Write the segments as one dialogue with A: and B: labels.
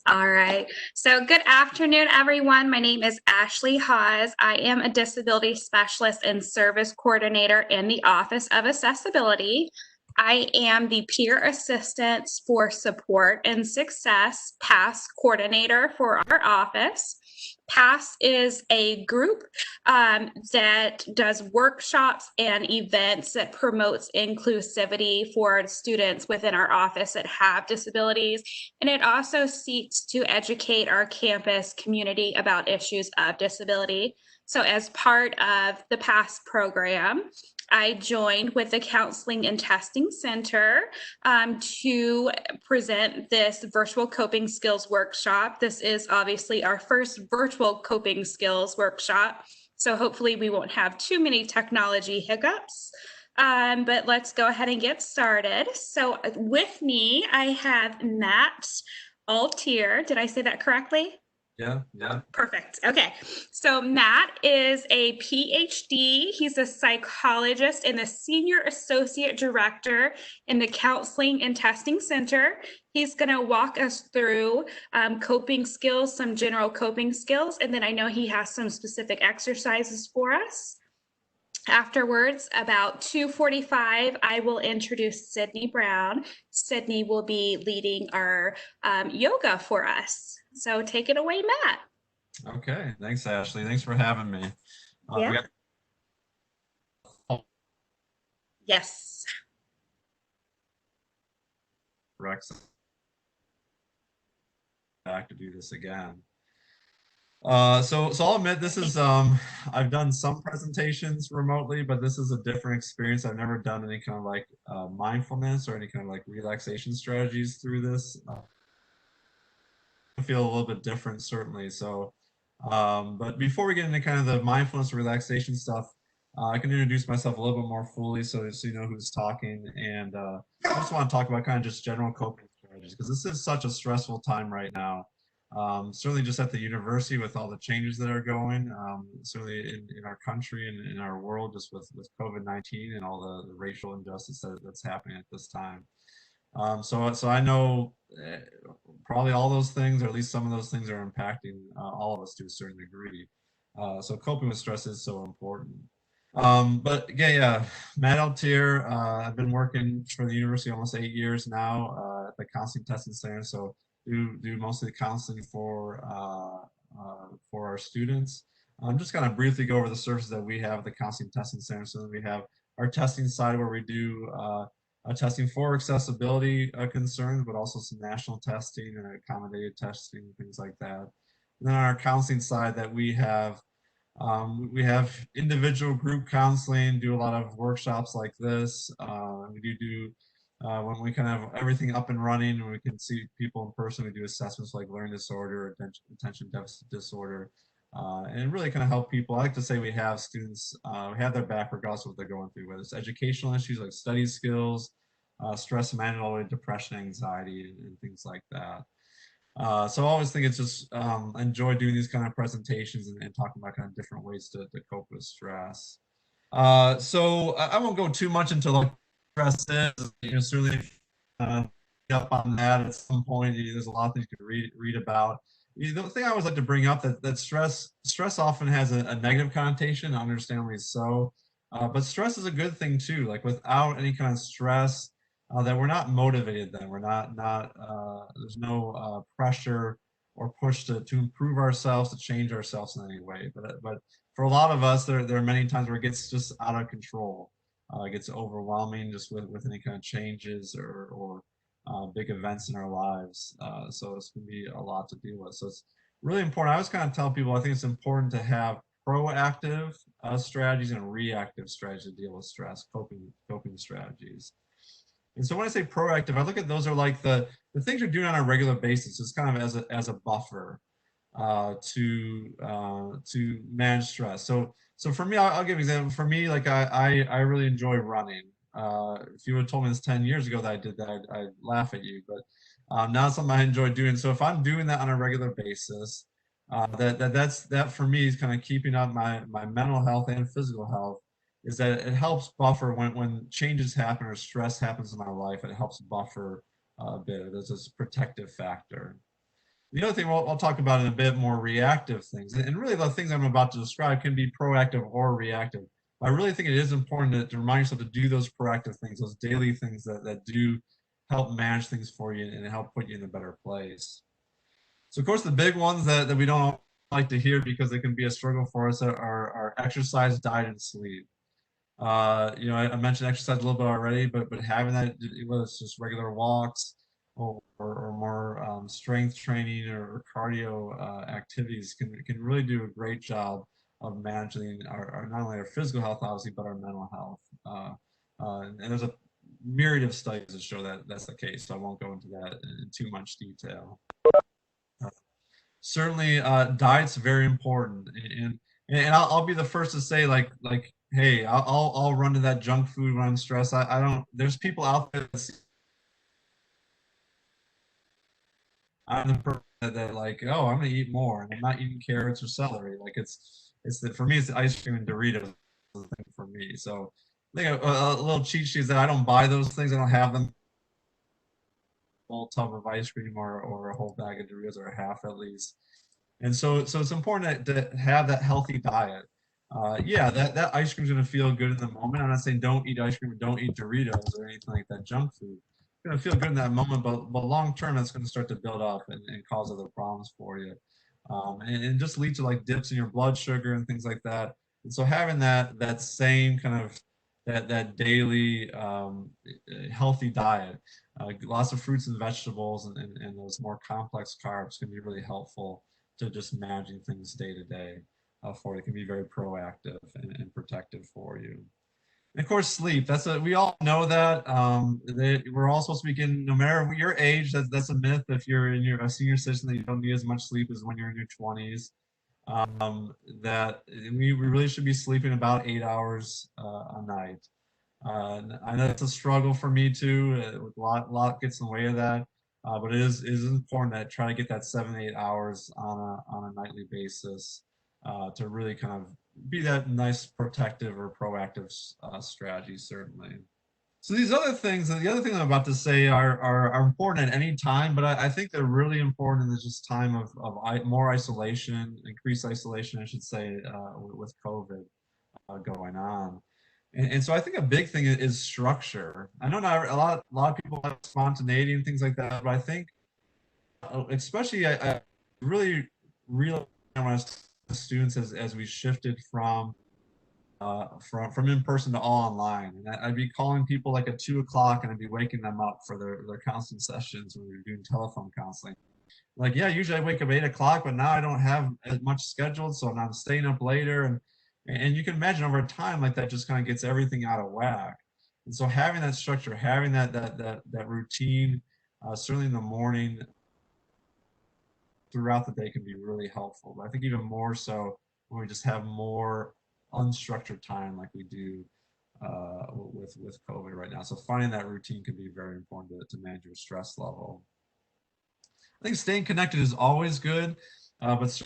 A: All right. So, good afternoon, everyone. My name is Ashley Hawes. I am a disability specialist and service coordinator in the Office of Accessibility. I am the peer assistance for support and success PASS coordinator for our office. PASS is a group that does workshops and events that promotes inclusivity for students within our office that have disabilities. And it also seeks to educate our campus community about issues of disability. So as part of the PASS program, I joined with the Counseling and Testing Center to present this virtual coping skills workshop. This is obviously our first virtual coping skills workshop. So hopefully we won't have too many technology hiccups. But let's go ahead and get started. So with me, I have Matt Altier. Did I say that correctly?
B: Yeah.
A: Perfect. Okay. So Matt is a PhD. He's a psychologist and the senior associate director in the Counseling and Testing Center. He's going to walk us through coping skills, some general coping skills, and then I know he has some specific exercises for us. Afterwards, about 2:45, I will introduce Sydney Brown. Sydney will be leading our yoga for us. So take it away, Matt.
B: Okay. Thanks, Ashley. Thanks for having me. We
A: Yeah.
B: got
A: Yes.
B: Rex back to do this again. So I'll admit this is I've done some presentations remotely, but this is a different experience. I've never done any kind of like mindfulness or any kind of like relaxation strategies through this. I feel a little bit different, certainly. But before we get into kind of the mindfulness relaxation stuff, I can introduce myself a little bit more fully so you know who's talking. And I just want to talk about kind of just general coping strategies because this is such a stressful time right now. Certainly just at the university with all the changes that are going, certainly in our country and in our world, just with COVID-19 and all the racial injustice that's happening at this time. So I know probably all those things, or at least some of those things, are impacting all of us to a certain degree. So coping with stress is so important. But yeah, Matt Altier, I've been working for the university almost 8 years now at the Counseling Testing Center. So do mostly the counseling for our students. I'm just kind of briefly go over the services that we have at the Counseling Testing Center. So we have our testing side where we do testing for accessibility concerns, but also some national testing and accommodated testing, things like that. And then on our counseling side that we have individual group counseling, do a lot of workshops like this. We do when we kind of have everything up and running and we can see people in person, we do assessments like learning disorder, attention deficit disorder, and really kind of help people. I like to say we have students, we have their back regardless of what they're going through, whether it's educational issues like study skills, stress management, all the way to depression, anxiety, and things like that. So I always think it's just enjoy doing these kind of presentations and talking about kind of different ways to cope with stress. So I won't go too much into like stress is. Certainly uh, up on that at some point. There's a lot of things you can read about. The thing I always like to bring up that stress often has a negative connotation, understandably so. But stress is a good thing too. Like without any kind of stress, that we're not motivated. Then we're not. There's no pressure or push to improve ourselves, to change ourselves in any way. But for a lot of us, there are many times where it gets just out of control. It gets overwhelming just with any kind of changes or big events in our lives. So it's going to be a lot to deal with. So it's really important. I always kind of tell people I think it's important to have proactive strategies and reactive strategies to deal with stress, coping strategies. And so when I say proactive, I look at those are like the things you're doing on a regular basis. It's kind of as a buffer to manage stress. So for me, I'll give an example. For me, like I really enjoy running. If you would have told me this 10 years ago that I did that, I'd laugh at you. But now it's something I enjoy doing. So if I'm doing that on a regular basis, that for me is kind of keeping up my mental health and physical health. Is that it helps buffer when changes happen or stress happens in my life. It helps buffer a bit. There's this protective factor. The other thing I'll talk about in a bit more reactive things, and really the things I'm about to describe can be proactive or reactive. I really think it is important to remind yourself to do those proactive things, those daily things that do help manage things for you and help put you in a better place. So of course the big ones that we don't like to hear because they can be a struggle for us are exercise, diet, and sleep. I mentioned exercise a little bit already, but having that, whether it's just regular walks or more strength training or cardio activities, can really do a great job of managing our not only our physical health, obviously, but our mental health. And there's a myriad of studies that show that that's the case. So I won't go into that in too much detail. Certainly diet's very important, and I'll be the first to say like hey, I'll run to that junk food when I'm stressed. I don't, there's people out there that I'm the person that like, oh, I'm gonna eat more and I'm not eating carrots or celery. Like it's the, for me it's the ice cream and Doritos is the thing for me. So I think a little cheat sheet is that I don't buy those things. I don't have them whole tub of ice cream or a whole bag of Doritos or a half at least. And so it's important to have that healthy diet. Yeah, that ice cream's gonna feel good in the moment. I'm not saying don't eat ice cream or don't eat Doritos or anything like that junk food. It's gonna feel good in that moment, but long term, that's gonna start to build up and cause other problems for you, and just lead to like dips in your blood sugar and things like that. And so having that same kind of that daily healthy diet, lots of fruits and vegetables and those more complex carbs can be really helpful to just managing things day to day for you. It can be very proactive and protective for you. And of course, sleep. That's a we all know that. We're all supposed to be getting, no matter your age. That's a myth. If you're in your a senior citizen, that you don't need as much sleep as when you're in your 20s. That we really should be sleeping about 8 hours a night. I know it's a struggle for me too. A lot gets in the way of that, but it is important to try to get that 7 to 8 hours on a nightly basis to really kind of be that nice protective or proactive strategy, certainly. So these other things, the other thing I'm about to say are important at any time, but I think they're really important in this time of more isolation, increased isolation, I should say, with COVID going on. And so I think a big thing is structure. I know not a lot of people have spontaneity and things like that, but I think especially I really realized when I was students as we shifted from in person to all online. And I'd be calling people like at 2 o'clock and I'd be waking them up for their counseling sessions when we were doing telephone counseling. Like, yeah, usually I wake up 8 o'clock, but now I don't have as much scheduled, so I'm staying up later. And you can imagine over time, like that just kind of gets everything out of whack. And so having that structure, having that routine, certainly in the morning, throughout the day can be really helpful. But I think even more so when we just have more unstructured time like we do with COVID right now. So finding that routine can be very important to manage your stress level. I think staying connected is always good, but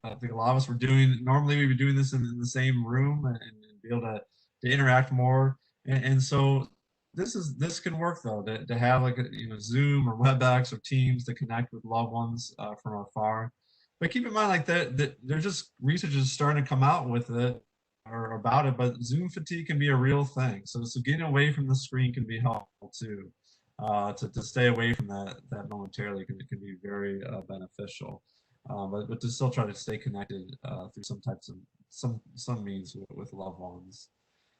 B: I think a lot of us were doing, normally we'd be doing this in the same room and be able to interact more. And so this can work though, to have like a, Zoom or WebEx or Teams to connect with loved ones from afar. But keep in mind like that there's just research is starting to come out with it or about it, but Zoom fatigue can be a real thing. So getting away from the screen can be helpful too. To stay away from that momentarily can be very beneficial. But to still try to stay connected through some types of some means with loved ones.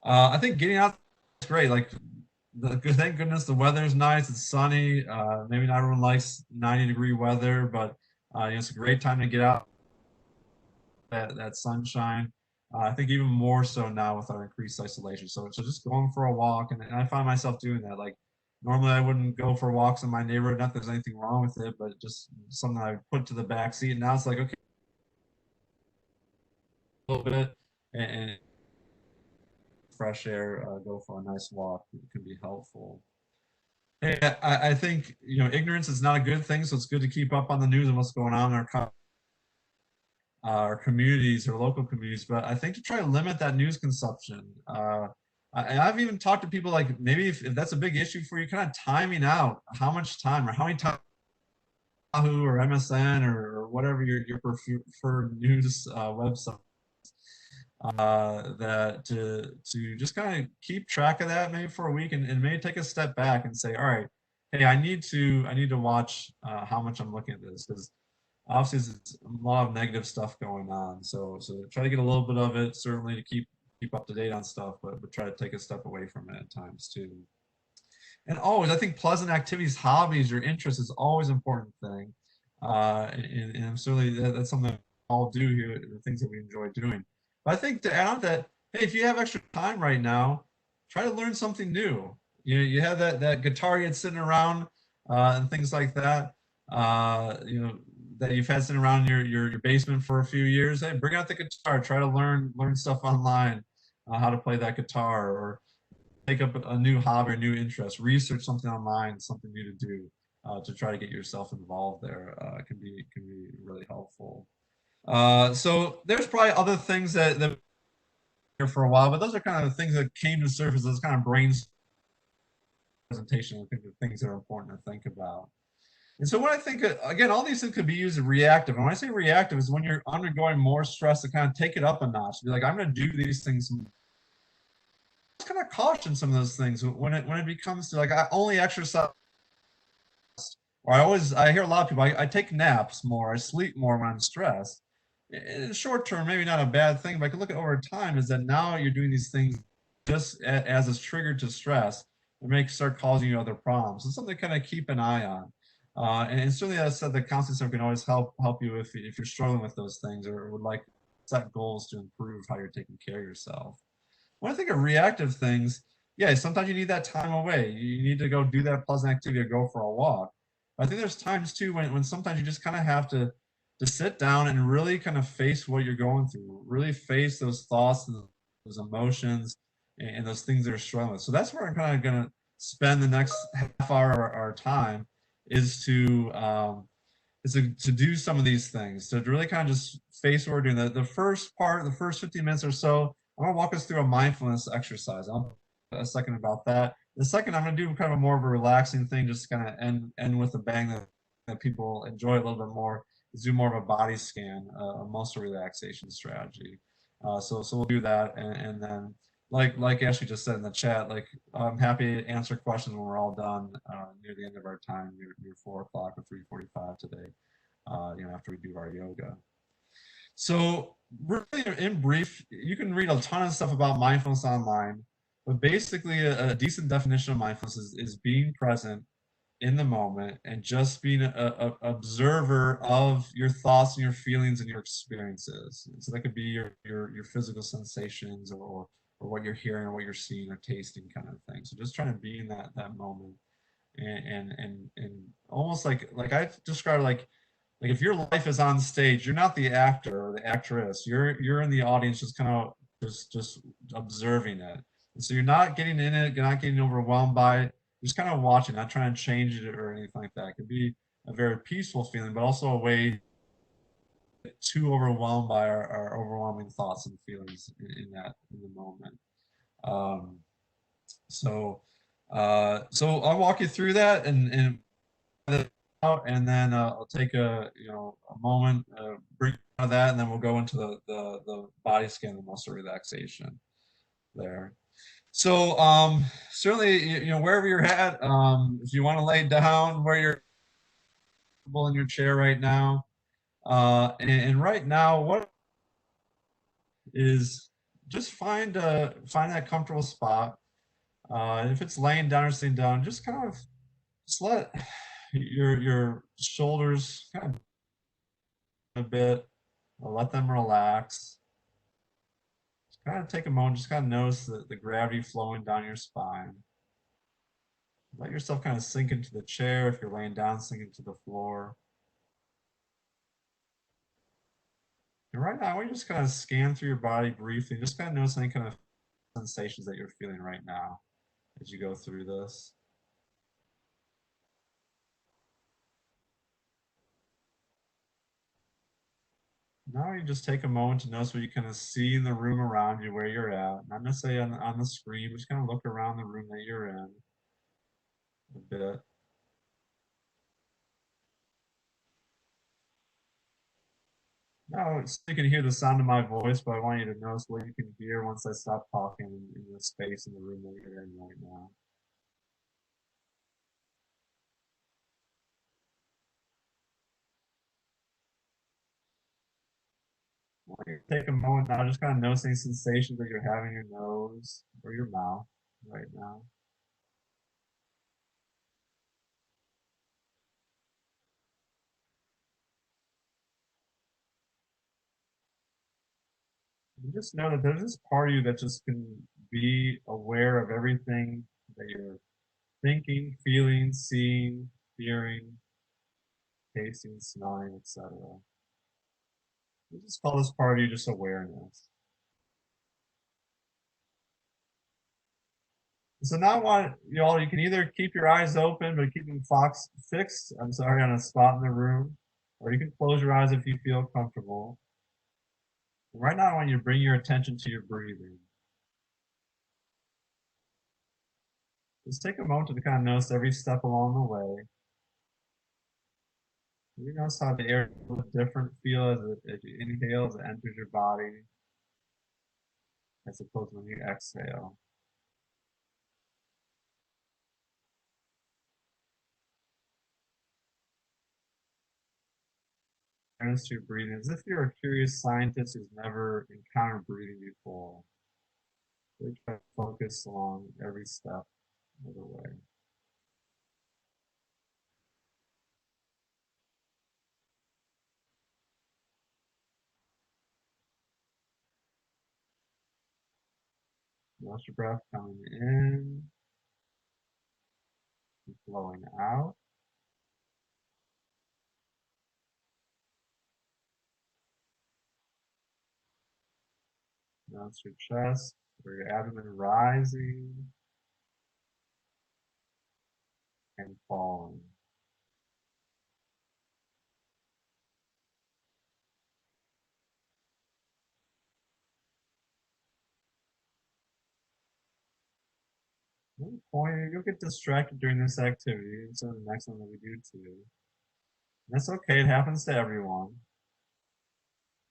B: I think getting out is great. Like thank goodness the weather is nice. It's sunny. Maybe not everyone likes 90-degree weather, but it's a great time to get out that sunshine. I think even more so now with our increased isolation. So just going for a walk, and I find myself doing that. Like normally I wouldn't go for walks in my neighborhood. Not that there's anything wrong with it, but just something I put to the back seat. And now it's like, okay, a little bit and fresh air, go for a nice walk can be helpful. Hey, I think ignorance is not a good thing, so it's good to keep up on the news and what's going on in our communities or local communities. But I think to try to limit that news consumption. I've even talked to people like maybe if that's a big issue for you, kind of timing out how much time or how many times Yahoo or MSN or whatever your preferred news website, that to just kind of keep track of that maybe for a week, and maybe take a step back and say, all right, hey, I need to watch how much I'm looking at this, because obviously there's a lot of negative stuff going on. So try to get a little bit of it, certainly, to keep up to date on stuff, but try to take a step away from it at times too. And always, I think pleasant activities, hobbies, or interests is always an important thing. And I'm certainly that's something that we all do here, the things that we enjoy doing. But I think to add on to that, hey, if you have extra time right now, try to learn something new. You have that guitar you had sitting around, and things like that. That you've had sitting around your basement for a few years. Hey, bring out the guitar. Try to learn stuff online, how to play that guitar, or take up a new hobby or new interest, research something online, something new to do, to try to get yourself involved there, can be really helpful. So there's probably other things that here for a while, but those are kind of the things that came to surface. Those kind of brains presentation. I think the things that are important to think about. And so when I think, again, all these things could be used as reactive. And when I say reactive, is when you're undergoing more stress, to kind of take it up a notch. Be like, I'm going to do these things, kind of caution some of those things when it becomes to, like, I only exercise, or I hear a lot of people, I take naps more, I sleep more when I'm stressed. In the short term, maybe not a bad thing, but I can look at over time is that now you're doing these things just as it's triggered to stress, it may start causing you other problems. So something to kind of keep an eye on. And certainly, as I said, the counseling center can always help you if you're struggling with those things, or would like set goals to improve how you're taking care of yourself. When I think of reactive things, yeah, sometimes you need that time away. You need to go do that pleasant activity or go for a walk. But I think there's times too when sometimes you just kind of have to sit down and really kind of face what you're going through, really face those thoughts and those emotions and those things that are struggling with. So that's where I'm kind of going to spend the next half hour of our time, is to do some of these things, to really kind of just face what we're doing. The first part, the first 15 minutes or so, I'm going to walk us through a mindfulness exercise. I'll a second about that. The second, I'm going to do kind of more of a relaxing thing, just kind of end with a bang that people enjoy a little bit more. Is do more of a body scan, a muscle relaxation strategy. So we'll do that, and then like Ashley just said in the chat, like, I'm happy to answer questions when we're all done, near the end of our time, near 4 o'clock or 3:45 today. After we do our yoga. So really, in brief, you can read a ton of stuff about mindfulness online, but basically a decent definition of mindfulness is being present in the moment and just being a observer of your thoughts and your feelings and your experiences. So that could be your physical sensations, or what you're hearing or what you're seeing or tasting, kind of thing. So just trying to be in that moment, and almost like I describe, like if your life is on stage, you're not the actor or the actress. You're in the audience, just kind of just observing it. And so you're not getting in it, you're not getting overwhelmed by it. You're just kind of watching, not trying to change it or anything like that. It could be a very peaceful feeling, but also a way too overwhelmed by our overwhelming thoughts and feelings in the moment. Um, so I'll walk you through that, and then I'll take a moment, break out of that, and then we'll go into the body scan, the muscle relaxation there. So certainly, wherever you're at, if you want to lay down where you're comfortable in your chair right now, and right now, what is, just find that comfortable spot. If it's laying down or sitting down, just kind of just let your shoulders kind of a bit, let them relax. Just kind of take a moment, just kind of notice the gravity flowing down your spine. Let yourself kind of sink into the chair. If you're laying down, sink into the floor. And right now, we just kind of scan through your body briefly, just kind of notice any kind of sensations that you're feeling right now as you go through this. Now you just take a moment to notice what you kind of see in the room around you, where you're at. Not necessarily on the screen, but just kind of look around the room that you're in a bit. No, so you can hear the sound of my voice, but I want you to notice what you can hear once I stop talking in the space in the room that you're in right now. I want you to take a moment now, just kind of noticing sensations that you're having in your nose or your mouth right now. And just know that there's this part of you that just can be aware of everything that you're thinking, feeling, seeing, hearing, tasting, smelling, etc. We just call this part of you just awareness. So now I want you all, you can either keep your eyes open, but keep them fixed, I'm sorry, on a spot in the room, or you can close your eyes if you feel comfortable. And right now I want you to bring your attention to your breathing. Just take a moment to kind of notice every step along the way. You notice how the air has a different feel as you inhale, as it enters your body, as opposed to when you exhale. Awareness to your breathing, as if you're a curious scientist who's never encountered breathing before. Really try to focus along every step of the way. Notice your breath coming in and flowing out. Notice your chest or your abdomen rising and falling. At one point, you'll get distracted during this activity, and so the next one that we do too. That's okay, it happens to everyone.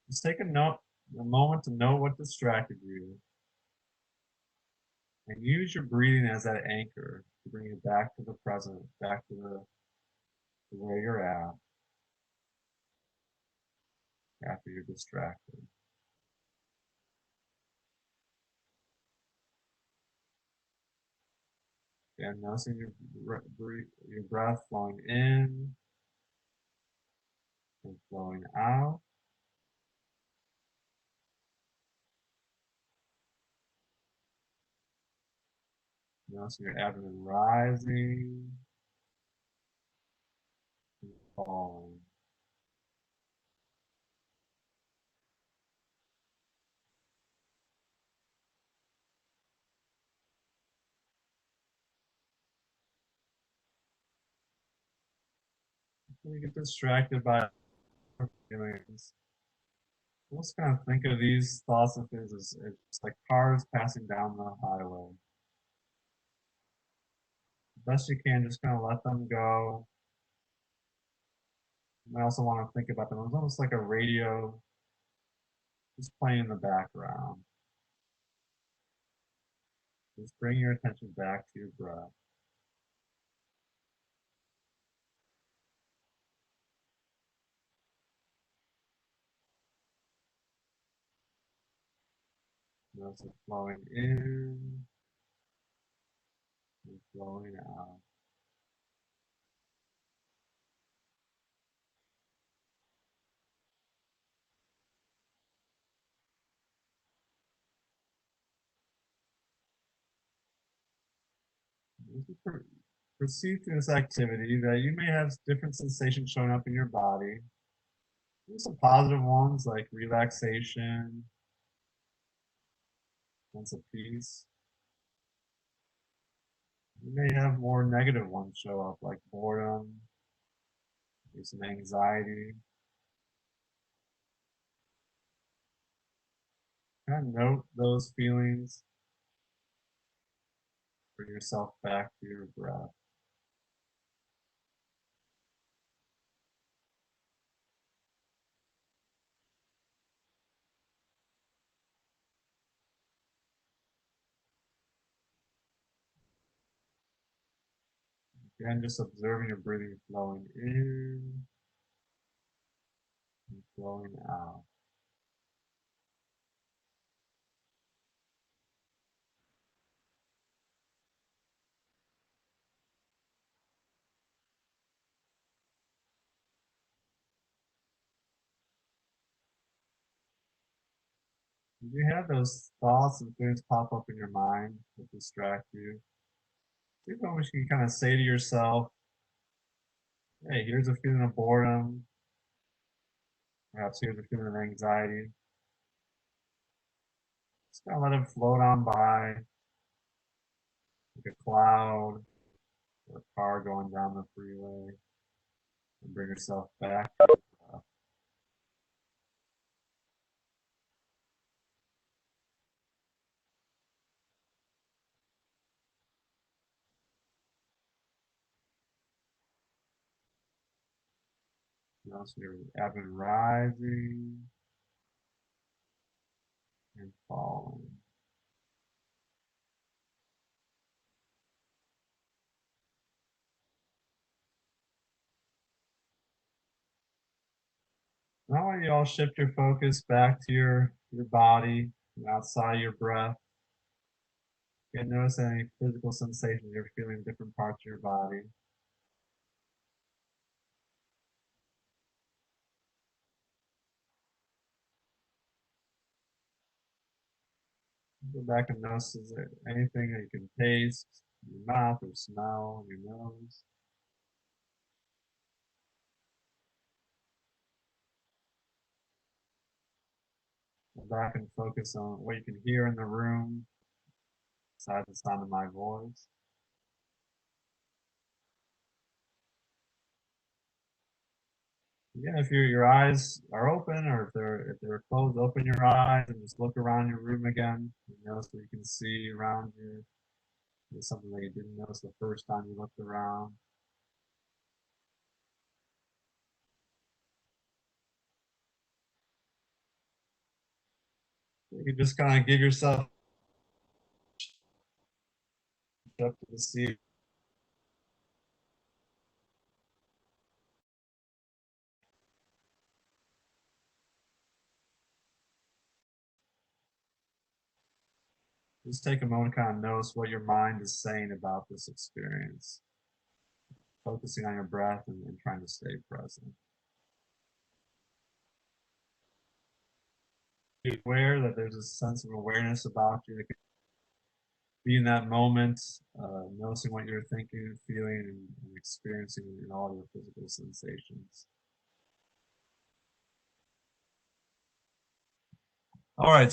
B: Just take a moment to know what distracted you, and use your breathing as that anchor to bring you back to the present, back to the where you're at after you're distracted. And noticing your breath flowing in and flowing out. Noticing your abdomen rising and falling. When you get distracted by feelings, let's kind of think of these thoughts and things as just like cars passing down the highway. Best you can, just kind of let them go. I also want to think about them as almost like a radio just playing in the background. Just bring your attention back to your breath. Notice it flowing in and flowing out. As you proceed through this activity, that you may have different sensations showing up in your body. There's some positive ones like relaxation, sense of peace. You may have more negative ones show up like boredom, maybe some anxiety. Kind of note those feelings, bring yourself back to your breath. Again, just observing your breathing flowing in and flowing out. If you have those thoughts and feelings pop up in your mind that distract you, see how much you can kind of say to yourself, hey, here's a feeling of boredom. Perhaps here's a feeling of anxiety. Just kind of let it float on by like a cloud or a car going down the freeway and bring yourself back. You know, so you're ebb and rising and falling. Now I want you all shift your focus back to your body, outside your breath. You can notice any physical sensations you're feeling in different parts of your body. Go back and notice, is there anything that you can taste in your mouth or smell in your nose? Go back and focus on what you can hear in the room besides the sound of my voice. Again, if your eyes are open or if they're closed, open your eyes and just look around your room again. You notice what you can see around you. It's something that you didn't notice the first time you looked around. You can just kind of give yourself up to see. Just take a moment, kind of notice what your mind is saying about this experience, focusing on your breath and trying to stay present. Be aware that there's a sense of awareness about you that can be in that moment, noticing what you're thinking and feeling and experiencing in all your physical sensations. All right,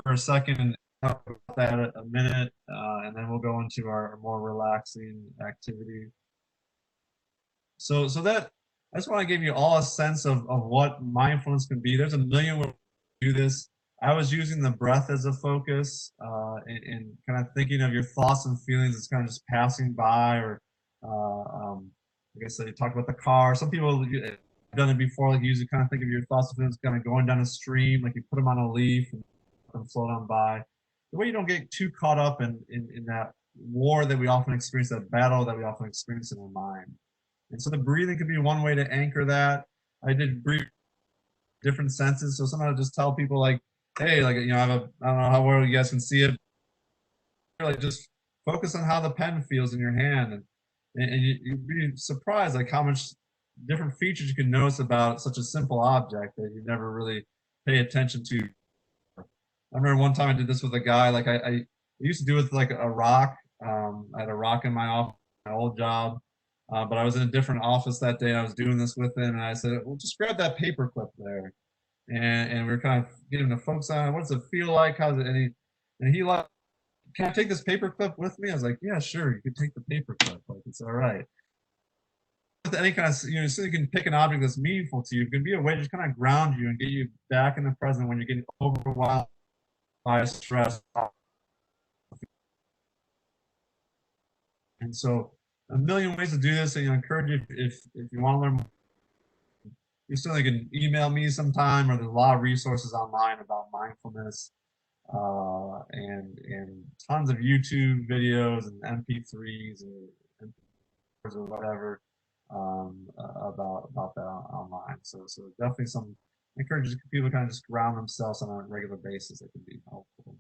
B: for a second and talk about that a minute, and then we'll go into our more relaxing activity. So that I just want to give you all a sense of what mindfulness can be. There's a million ways to do this. I was using the breath as a focus and kind of thinking of your thoughts and feelings as kind of just passing by, or like I said, you talked about the car. Some people have done it before, like you usually kind of think of your thoughts and feelings kind of going down a stream, like you put them on a leaf and let them float on by. The way you don't get too caught up in that war that we often experience, that battle that we often experience in our mind. And so the breathing could be one way to anchor that. I did breathe different senses. So sometimes I just tell people like, hey, like, you know, I don't know how well you guys can see it. Like just focus on how the pen feels in your hand. And you'd be surprised like how much different features you can notice about such a simple object that you never really pay attention to. I remember one time I did this with a guy, like I used to do it with like a rock. I had a rock in my office, my old job. But I was in a different office that day. And I was doing this with him, and I said, "Well, just grab that paper clip there," and we are kind of getting the focus on it. What does it feel like? How's it? And he like, "Can I take this paper clip with me?" I was like, "Yeah, sure. You can take the paper clip. Like it's all right." With any kind of, you know, so you can pick an object that's meaningful to you. It can be a way to just kind of ground you and get you back in the present when you're getting overwhelmed by stress. And so, a million ways to do this. And I encourage you if you want to learn more, you certainly can email me sometime, or there's a lot of resources online about mindfulness. and tons of YouTube videos and MP3s or whatever about that online. So definitely some encourages people to kind of just ground themselves on a regular basis. That can be helpful.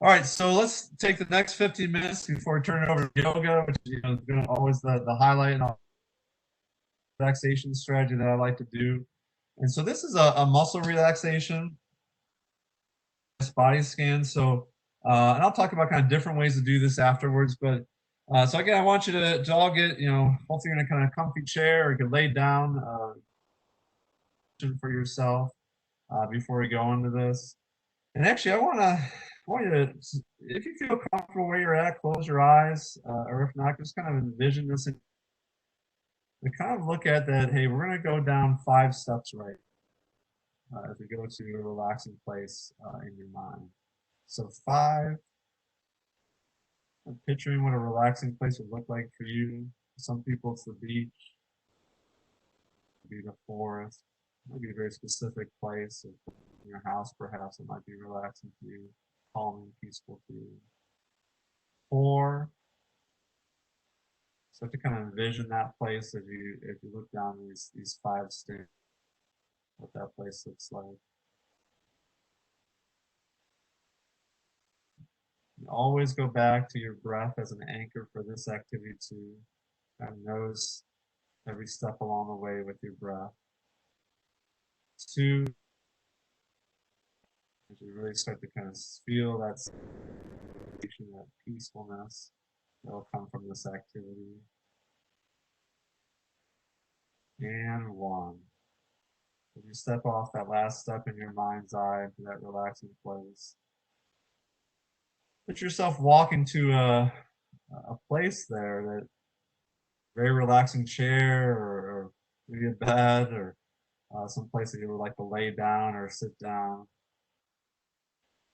B: All right, so let's take the next 15 minutes before we turn it over to yoga, which is always the highlight and relaxation strategy that I like to do. And so this is a muscle relaxation body scan. So, and I'll talk about kind of different ways to do this afterwards. But so again, I want you to all get, hopefully you're in a kind of comfy chair or you can lay down for yourself before we go into this. And actually, I want you to, if you feel comfortable where you're at, close your eyes, or if not, just kind of envision this and kind of look at that. Hey, we're going to go down 5 steps right as we go to a relaxing place in your mind. So 5. I'm picturing what a relaxing place would look like for you. Some people it's the beach, maybe the forest, maybe a very specific place. In your house, perhaps it might be relaxing to you, calming, peaceful to you. 4, start to kind of envision that place as you look down these 5 stairs, what that place looks like. And always go back to your breath as an anchor for this activity too. Kind of notice every step along the way with your breath. 2, as you really start to kind of feel that sensation, that peacefulness that will come from this activity. And 1. As you step off that last step in your mind's eye into that relaxing place, put yourself walking to a place there that very relaxing chair or maybe a bed or some place that you would like to lay down or sit down.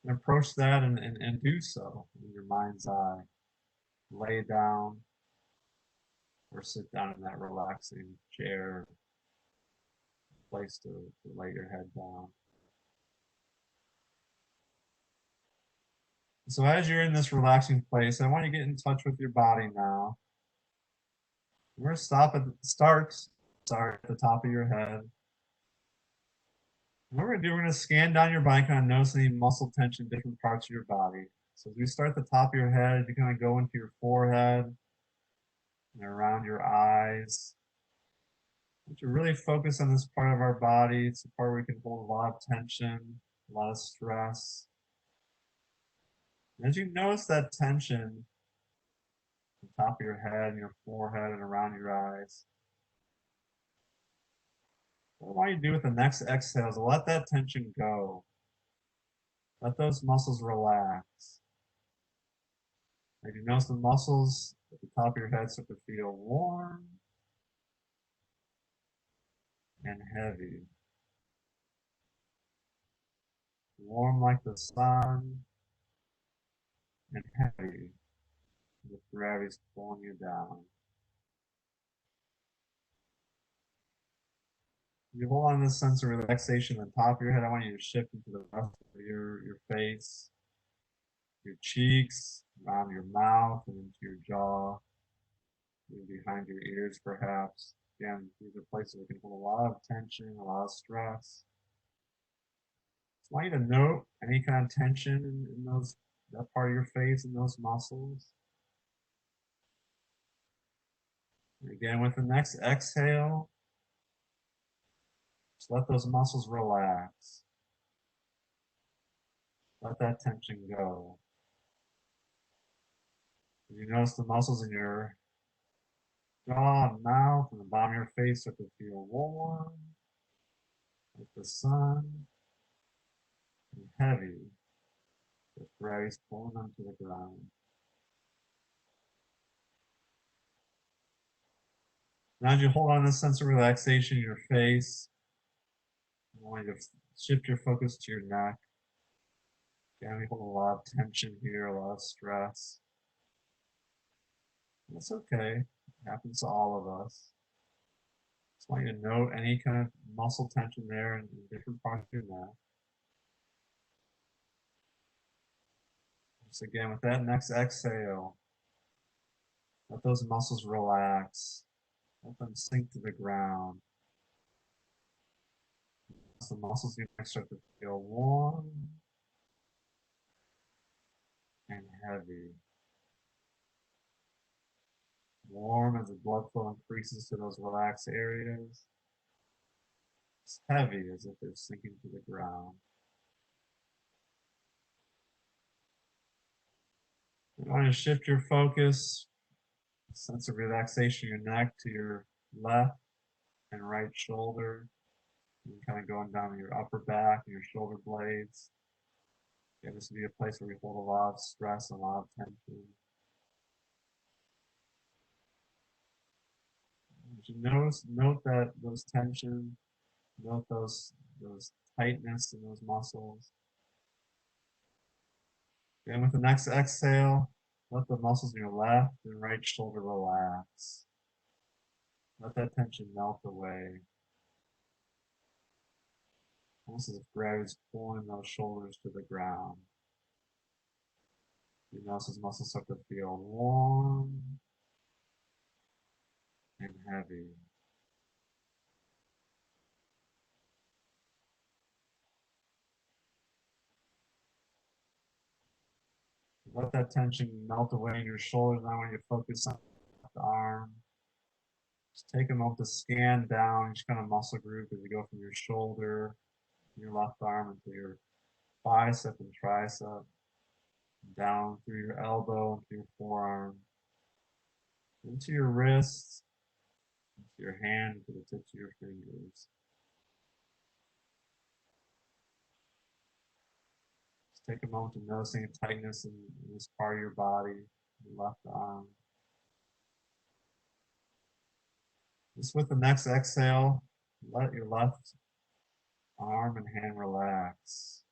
B: And approach that and do so in your mind's eye. Lay down or sit down in that relaxing chair, place to lay your head down. So as you're in this relaxing place, I want you to get in touch with your body now. We're going to start at the top of your head. What we're going to do, we're going to scan down your body, kind of notice any muscle tension in different parts of your body. So as we start at the top of your head, you kind of go into your forehead and around your eyes. To really focus on this part of our body. It's a part where we can hold a lot of tension, a lot of stress. And as you notice that tension on the top of your head, and your forehead, and around your eyes, what I want you to do with the next exhale is let that tension go. Let those muscles relax. As you notice the muscles at the top of your head start to feel warm and heavy. Warm like the sun and heavy. The gravity's pulling you down. You hold on to this sense of relaxation at the top of your head. I want you to shift into the rest of your face, your cheeks, around your mouth, and into your jaw, behind your ears, perhaps. Again, these are places where we can hold a lot of tension, a lot of stress. So I want you to note any kind of tension in that part of your face and those muscles. And again, with the next exhale, just let those muscles relax. Let that tension go. You notice the muscles in your jaw and mouth and the bottom of your face start to feel warm, like the sun, and heavy. The gravity's pulling them to the ground. Now as you hold on to this sense of relaxation in your face, I want you to shift your focus to your neck. Again, we hold a lot of tension here, a lot of stress. That's okay. It happens to all of us. Just want you to note any kind of muscle tension there in different parts of your neck. So again, with that next exhale, let those muscles relax. Let them sink to the ground. The muscles in your neck start to feel warm and heavy. Warm as the blood flow increases to those relaxed areas. It's heavy as if they're sinking to the ground. You want to shift your focus, sense of relaxation in your neck to your left and right shoulder. And kind of going down to your upper back and your shoulder blades. Again, this would be a place where we hold a lot of stress, a lot of tension. As you note that those tension, note those tightness in those muscles. And with the next exhale, let the muscles in your left and right shoulder relax. Let that tension melt away. Almost as if gravity's pulling those shoulders to the ground. You notice those muscles start to feel warm and heavy. Let that tension melt away in your shoulders. Now when you focus on the arm, just take a moment to scan down each kind of muscle group as you go from your shoulder, your left arm into your bicep and tricep, down through your elbow, into your forearm, into your wrists, into your hand, to the tips of your fingers. Just take a moment to notice any tightness in this part of your body, your left arm. Just with the next exhale, let your left arm and hand relax.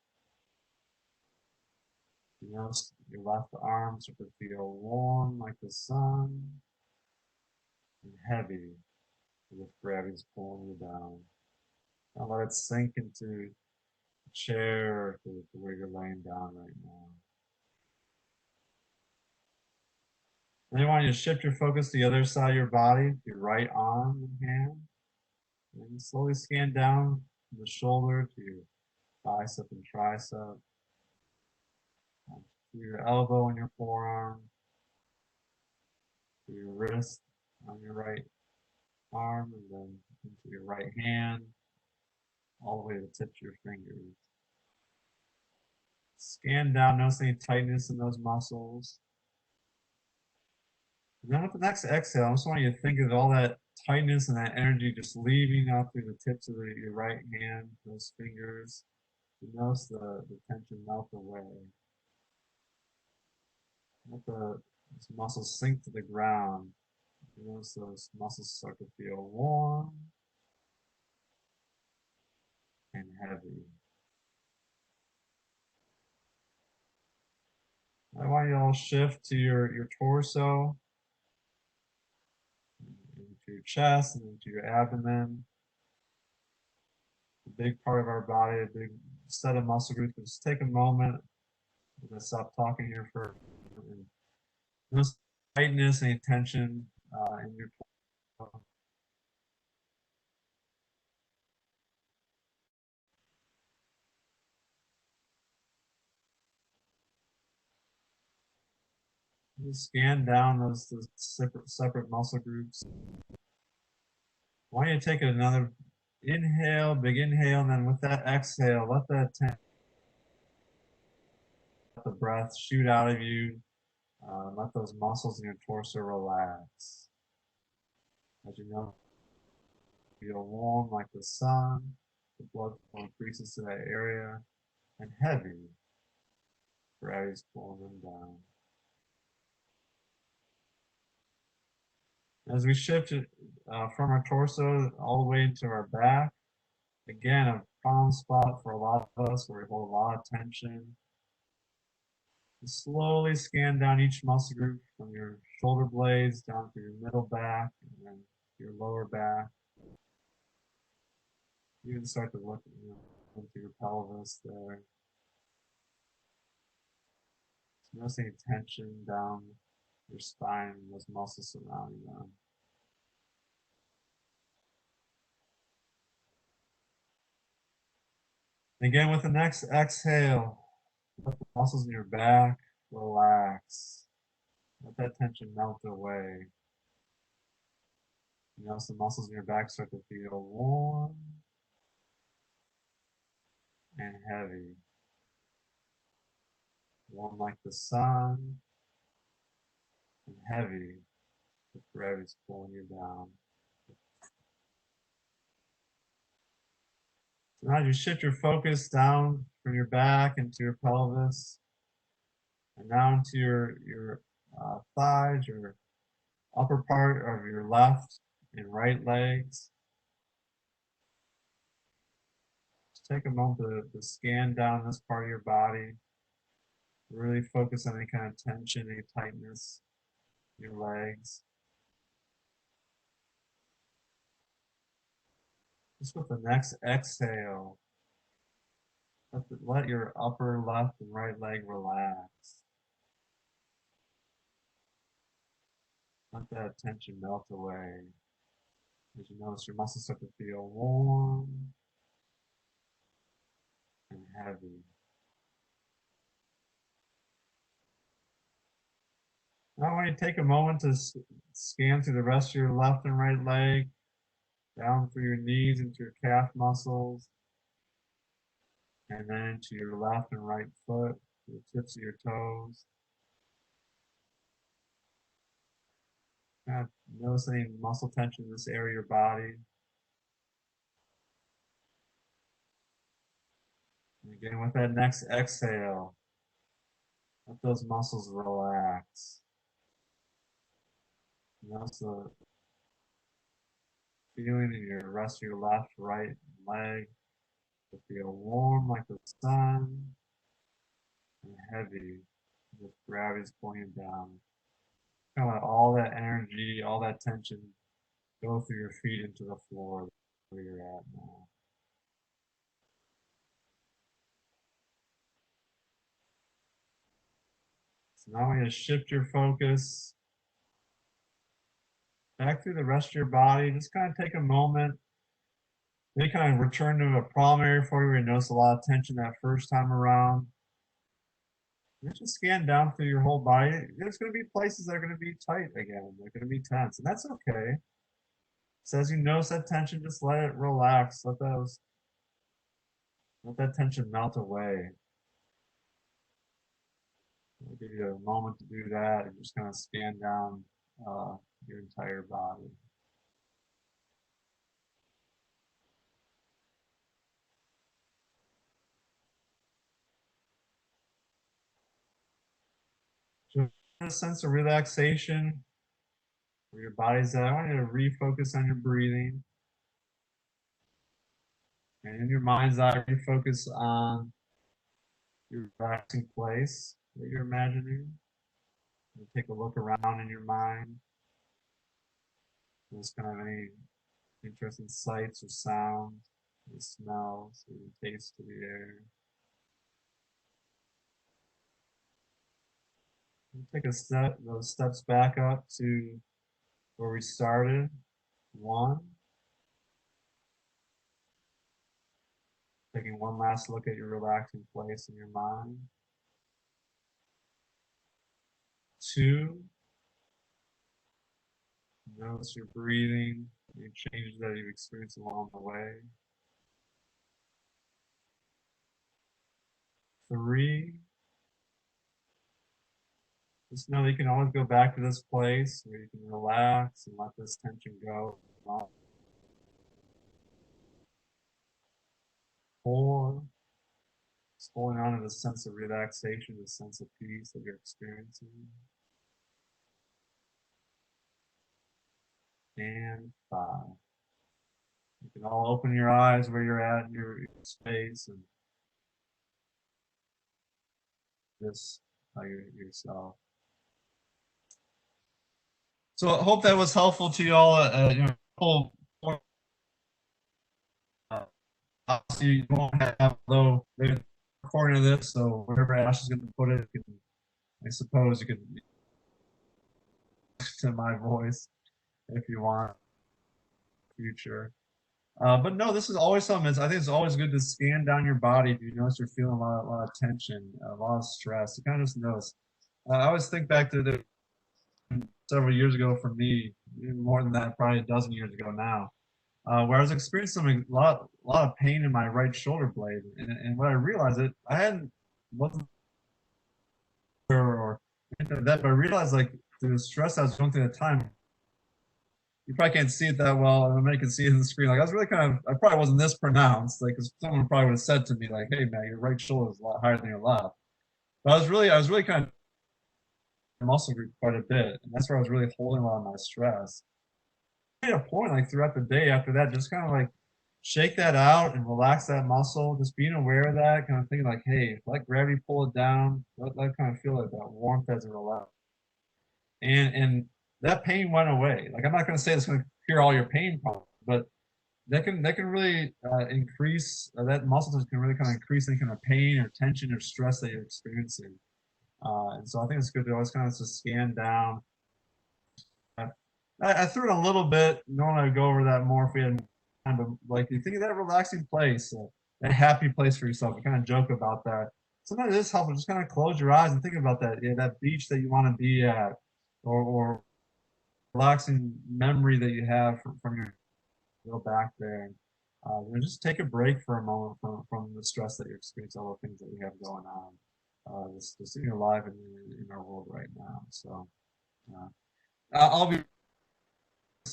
B: You notice your left arm start to feel warm like the sun and heavy as if gravity's pulling you down. Now let it sink into the chair or to where you're laying down right now. Then I want you to shift your focus to the other side of your body, your right arm and hand. And slowly scan down from the shoulder to your bicep and tricep, to your elbow and your forearm, to your wrist on your right arm, and then into your right hand, all the way to the tips of your fingers. Scan down, notice any tightness in those muscles. And then with the next exhale, I just want you to think of all that tightness and that energy just leaving out through the tips of your right hand, those fingers. You notice the tension melt away. Let those muscles sink to the ground. You notice those muscles start to feel warm and heavy. I want you to all shift to your torso, into your chest, and into your abdomen. A big part of our body, a big set of muscle groups. Just take a moment. I'm going to stop talking here for no tightness, any tension in your torso. Just scan down those separate muscle groups. Why don't you take another inhale, big inhale, and then with that exhale, let the breath shoot out of you. Let those muscles in your torso relax. As you know, feel warm like the sun. The blood flow increases to that area, and heavy. Gravity's pulling them down. As we shift it from our torso all the way into our back, again, a problem spot for a lot of us where we hold a lot of tension. Just slowly scan down each muscle group from your shoulder blades down to your middle back and then your lower back. You can start to look into your pelvis there. Notice any tension down your spine and those muscles surrounding them. Again, with the next exhale, let the muscles in your back relax. Let that tension melt away. You notice the muscles in your back start to feel warm and heavy. Warm like the sun and heavy if gravity's pulling you down. So now you shift your focus down from your back into your pelvis and down to your thighs, your upper part of your left and right legs. Just take a moment to scan down this part of your body. Really focus on any kind of tension, any tightness in your legs. Just with the next exhale, let your upper left and right leg relax. Let that tension melt away. As you notice your muscles start to feel warm and heavy. Now I want you to take a moment to scan through the rest of your left and right leg, down through your knees into your calf muscles, and then to your left and right foot, the tips of your toes. Kind of notice any muscle tension in this area of your body. And again, with that next exhale, let those muscles relax. Notice the feeling in your rest of your left, right leg. To feel warm like the sun and heavy as gravity's pulling you down. Kind of let all that energy, all that tension go through your feet into the floor where you're at now. So now we're going to shift your focus back through the rest of your body. Just kind of take a moment. Maybe kind of return to a problem area for you where you notice a lot of tension that first time around. Just scan down through your whole body. There's going to be places that are going to be tight again. They're going to be tense, and that's okay. So as you notice that tension, just let it relax. Let that tension melt away. I'll give you a moment to do that and just kind of scan down your entire body. Just a sense of relaxation where your body's at. I want you to refocus on your breathing. And in your mind's eye, refocus on your relaxing place that you're imagining. And take a look around in your mind. Just kind of any interesting sights or sounds, or smells, or the taste of the air. And take those steps back up to where we started. 1, taking one last look at your relaxing place in your mind. 2, notice your breathing, any changes that you've experienced along the way. 3, just know that you can always go back to this place where you can relax and let this tension go. 4, just holding on to the sense of relaxation, the sense of peace that you're experiencing. And 5. You can all open your eyes where you're at in your space and just yourself. So I hope that was helpful to you all. Obviously, you won't have though recording of this, so wherever Ash is going to put it, you can I suppose you could to my voice if you want future. But no, this is always something. I think it's always good to scan down your body if you notice you're feeling a lot of tension, a lot of stress. You kind of just notice. I always think back to several years ago for me, even more than that, probably a dozen years ago now, where I was experiencing a lot of pain in my right shoulder blade, and when I realized it, I hadn't wasn't sure or anything like that, but I realized like the stress I was going through at the time. You probably can't see it that well, and I can see it in the screen. Like I was really kind of, I probably wasn't this pronounced. Like, 'cause someone probably would have said to me, like, "Hey, man, your right shoulder is a lot higher than your left." But I was really kind of muscle group quite a bit, and that's where I was really holding a lot of my stress. I made a point, like throughout the day after that, just kind of like shake that out and relax that muscle. Just being aware of that, kind of thinking like, "Hey, let gravity pull it down. Let kind of feel like that warmth as it relaxes." And that pain went away. Like I'm not going to say it's going to cure all your pain problems, but that can really increase that muscle tone can really kind of increase any kind of pain or tension or stress that you're experiencing. And so I think it's good to always kind of just scan down. I, I threw it a little bit. Normally I'd go over that more if we had time, but like you think of that relaxing place, that happy place for yourself. You kind of joke about that. Sometimes it is helpful. Just kind of close your eyes and think about that. Yeah, that beach that you want to be at, or relaxing memory that you have from your go back there and just take a break for a moment from the stress that you're experiencing, all the things that we have going on, just in your life and in our world right now. So uh, I'll be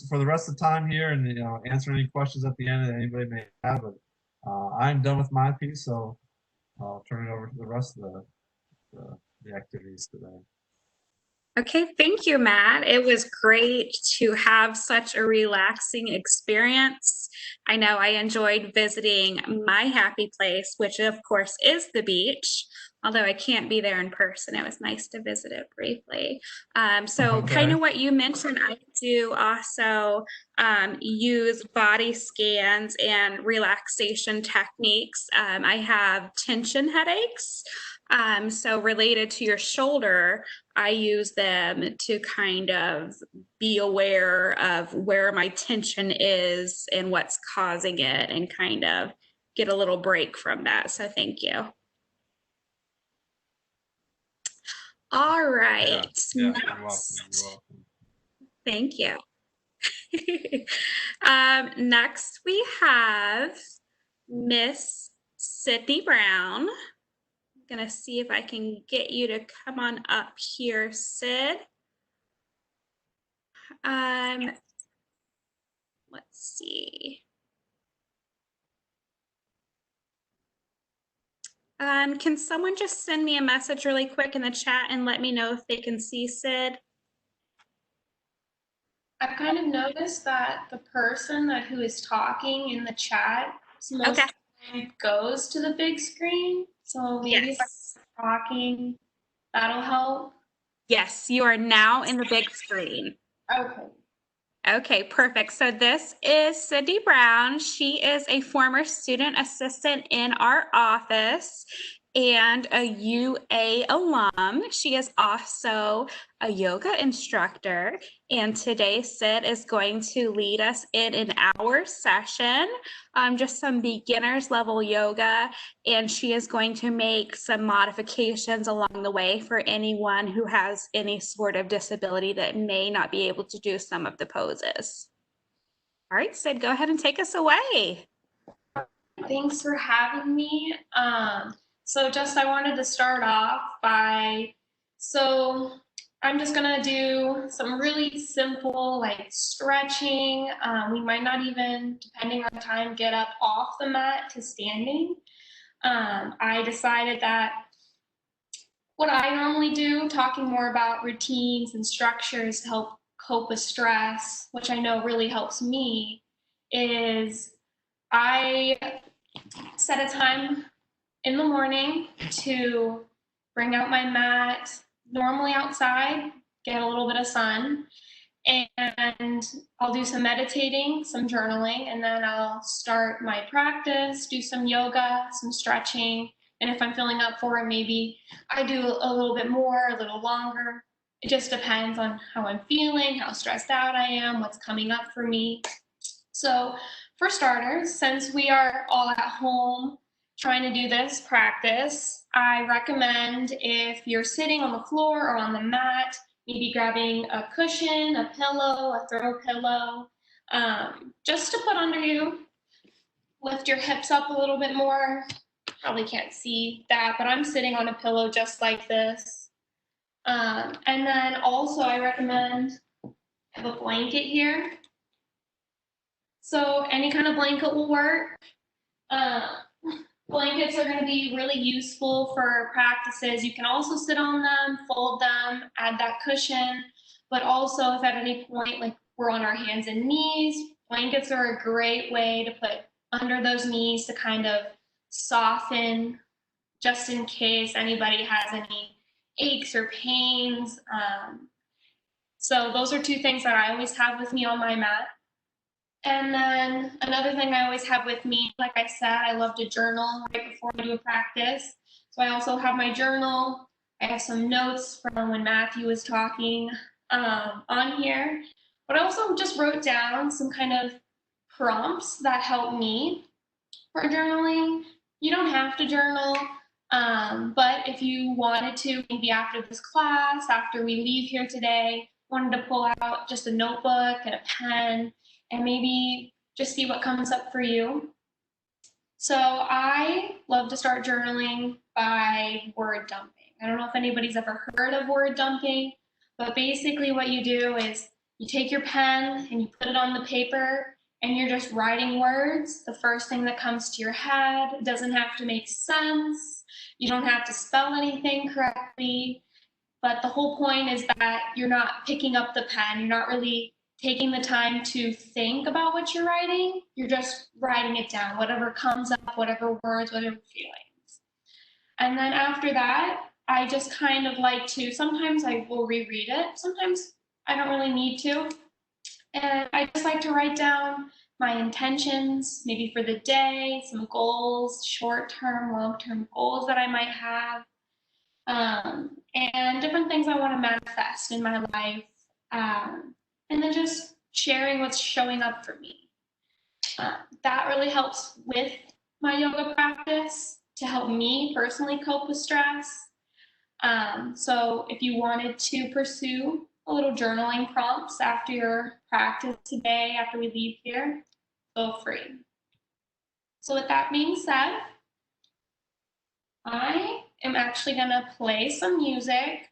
B: for the rest of the time here and answer any questions at the end that anybody may have. But I'm done with my piece, so I'll turn it over to the rest of the activities today.
A: Okay, thank you, Matt. It was great to have such a relaxing experience. I know I enjoyed visiting my happy place, which of course is the beach, although I can't be there in person. It was nice to visit it briefly. So kind
B: Okay.
A: of what you mentioned, I do also use body scans and relaxation techniques. I have tension headaches. So related to your shoulder, I use them to kind of be aware of where my tension is and what's causing it and kind of get a little break from that. So thank you. All
B: Yeah.
A: right.
B: Yeah. You're welcome. You're
A: Next,
B: welcome.
A: thank you. Next we have Miss Sydney Brown. I'm gonna see if I can get you to come on up here, Sid. Um, let's see. Can someone just send me a message really quick in the chat and let me know if they can see Sid?
C: I've kind of noticed that the person who is talking in the chat most
A: Okay.
C: goes to the big screen. So maybe if
A: Yes.
C: I'm talking, that'll help.
A: Yes, you are now in the big screen.
C: Okay.
A: Okay, perfect. So this is Cindy Brown. She is a former student assistant in our office and a UA alum. She is also a yoga instructor. And today, Sid is going to lead us in an hour session, just some beginners level yoga. And she is going to make some modifications along the way for anyone who has any sort of disability that may not be able to do some of the poses. All right, Sid, go ahead and take us away.
C: Thanks for having me. So just I wanted to start off by, so I'm just gonna do some really simple like stretching. We might not even, depending on time, get up off the mat to standing. I decided that what I normally do, talking more about routines and structures to help cope with stress, which I know really helps me, is I set a time in the morning to bring out my mat, normally outside, get a little bit of sun, and I'll do some meditating, some journaling, and then I'll start my practice, do some yoga, some stretching, And if I'm feeling up for it, maybe I do a little bit more, a little longer. It just depends on how I'm feeling, how stressed out I am, what's coming up for me. So for starters, since we are all at home trying to do this practice, I recommend if you're sitting on the floor or on the mat, maybe grabbing a cushion, a pillow, a throw pillow, just to put under you. Lift your hips up a little bit more. Probably can't see that, but I'm sitting on a pillow just like this. And then also I recommend I have a blanket here. So any kind of blanket will work. Blankets are going to be really useful for practices. You can also sit on them, fold them, add that cushion, but also if at any point like we're on our hands and knees, blankets are a great way to put under those knees to kind of soften just in case anybody has any aches or pains. So those are two things that I always have with me on my mat. And then another thing I always have with me, like I said, I love to journal right before I do a practice. So I also have my journal. I have some notes from when Matthew was talking on here. But I also just wrote down some kind of prompts that help me for journaling. You don't have to journal, but if you wanted to, maybe after this class, after we leave here today, wanted to pull out just a notebook and a pen and maybe just see what comes up for you. So I love to start journaling by word dumping. I don't know if anybody's ever heard of word dumping, but basically what you do is you take your pen and you put it on the paper and you're just writing words, the first thing that comes to your head. It doesn't have to make sense. You don't have to spell anything correctly. But the whole point is that you're not picking up the pen. You're not really taking the time to think about what you're writing. You're just writing it down, whatever comes up, whatever words, whatever feelings. And then after that, I just kind of like to, sometimes I will reread it. Sometimes I don't really need to. And I just like to write down my intentions, maybe for the day, some goals, short-term, long-term goals that I might have, and different things I want to manifest in my life. And then just sharing what's showing up for me. That really helps with my yoga practice to help me personally cope with stress. So if you wanted to pursue a little journaling prompts after your practice today, after we leave here, feel free. So with that being said, I am actually gonna play some music.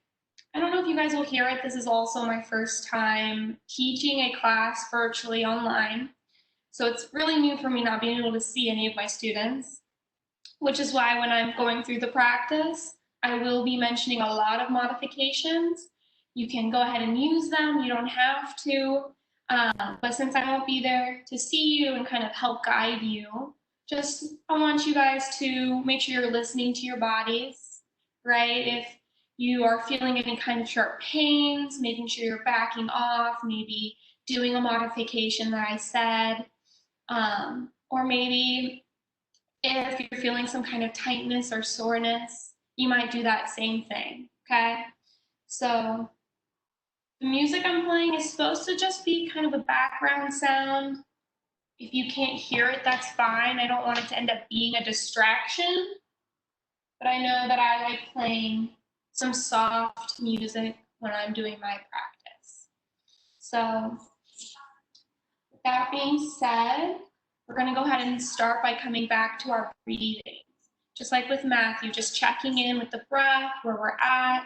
C: I don't know if you guys will hear it. This is also my first time teaching a class virtually online. So it's really new for me not being able to see any of my students, which is why when I'm going through the practice, I will be mentioning a lot of modifications. You can go ahead and use them. You don't have to. But since I won't be there to see you and kind of help guide you, just I want you guys to make sure you're listening to your bodies, right? If you are feeling any kind of sharp pains, making sure you're backing off, maybe doing a modification that I said, or maybe if you're feeling some kind of tightness or soreness, you might do that same thing, okay? So the music I'm playing is supposed to just be kind of a background sound. If you can't hear it, that's fine. I don't want it to end up being a distraction, but I know that I like playing some soft music when I'm doing my practice. So with that being said, we're going to go ahead and start by coming back to our breathing. Just like with Matthew, just checking in with the breath, where we're at.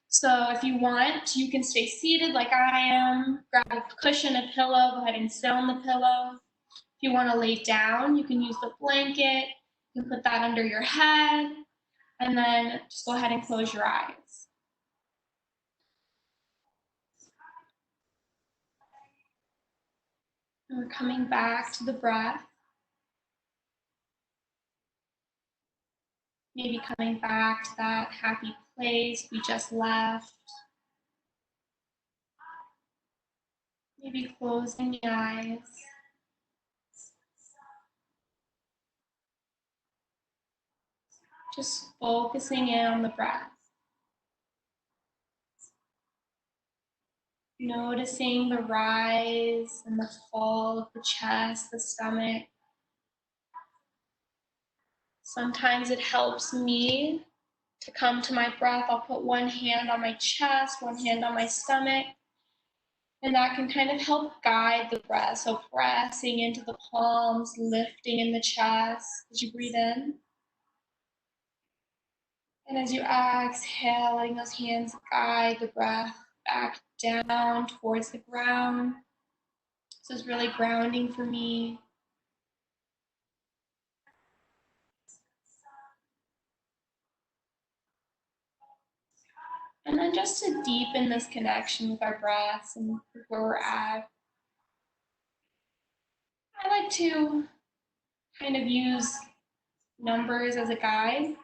C: So if you want, you can stay seated like I am, grab a cushion, a pillow, go ahead and sit on the pillow. If you want to lay down, you can use the blanket, you can put that under your head, and then just go ahead and close your eyes. And we're coming back to the breath. Maybe coming back to that happy place we just left. Maybe closing the eyes. Just focusing in on the breath. Noticing the rise and the fall of the chest, the stomach. Sometimes it helps me to come to my breath. I'll put one hand on my chest, one hand on my stomach, and that can kind of help guide the breath. So pressing into the palms, lifting in the chest as you breathe in. And as you exhale, letting those hands guide the breath back down towards the ground. This is really grounding for me. And then just to deepen this connection with our breaths and where we're at, I like to kind of use numbers as a guide.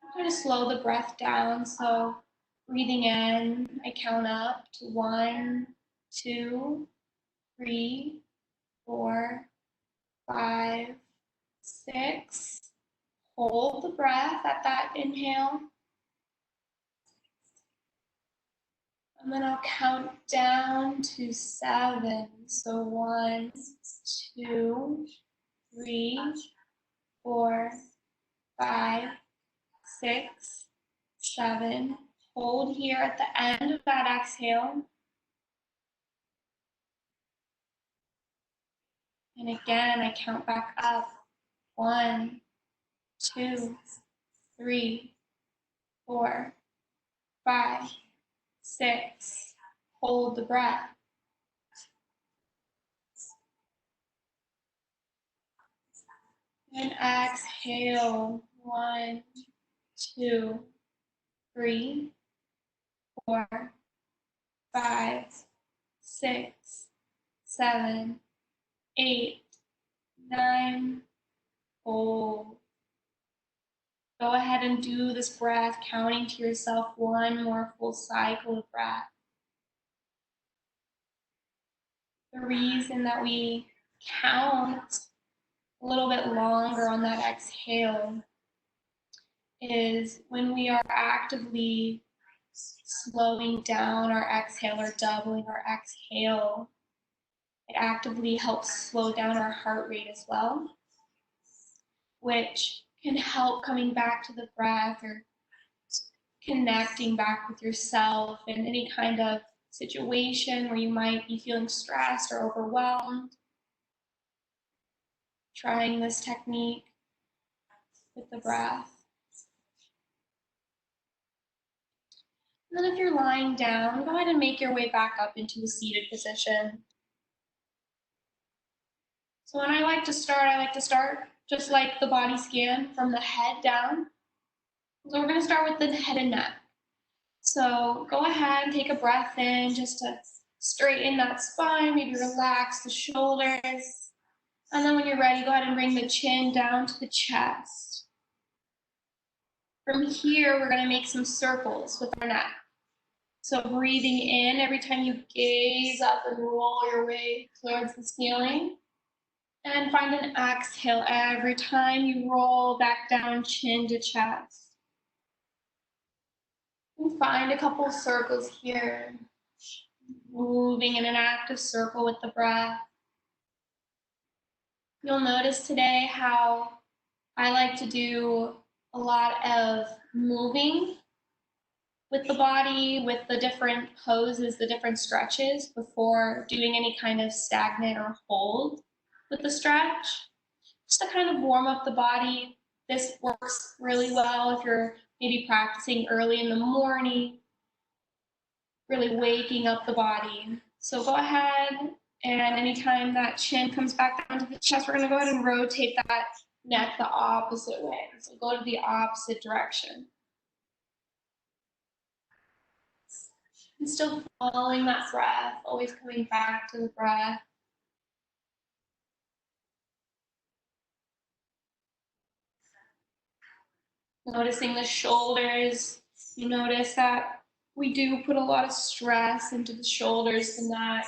C: I'm going to slow the breath down. So breathing in, I count up to 1, 2, 3, 4, 5, 6. Hold the breath at that inhale. And then I'll count down to 7. So 1, 2, 3, 4, 5, 6, 7. Hold here at the end of that exhale. And again, I count back up. 1, 2, 3, 4, 5, 6. Hold the breath. And exhale. 1, 2, 3, 4, 5, 6, 7, 8, 9. Hold. Go ahead and do this breath, counting to yourself one more full cycle of breath. The reason that we count a little bit longer on that exhale is when we are actively slowing down our exhale or doubling our exhale, it actively helps slow down our heart rate as well, which can help coming back to the breath or connecting back with yourself in any kind of situation where you might be feeling stressed or overwhelmed. Trying this technique with the breath. And then if you're lying down, go ahead and make your way back up into a seated position. So when I like to start just like the body scan from the head down. So we're going to start with the head and neck. So go ahead and take a breath in just to straighten that spine, maybe relax the shoulders. And then when you're ready, go ahead and bring the chin down to the chest. From here, we're going to make some circles with our neck. So breathing in every time you gaze up and roll your way towards the ceiling. And find an exhale every time you roll back down, chin to chest. And find a couple circles here. Moving in an active circle with the breath. You'll notice today how I like to do a lot of moving with the body, with the different poses, the different stretches before doing any kind of stagnant or hold with the stretch. Just to kind of warm up the body. This works really well if you're maybe practicing early in the morning, really waking up the body. So go ahead, and anytime that chin comes back down to the chest, we're going to go ahead and rotate that neck the opposite way. So go to the opposite direction. And still following that breath, always coming back to the breath. Noticing the shoulders. You notice that we do put a lot of stress into the shoulders and neck.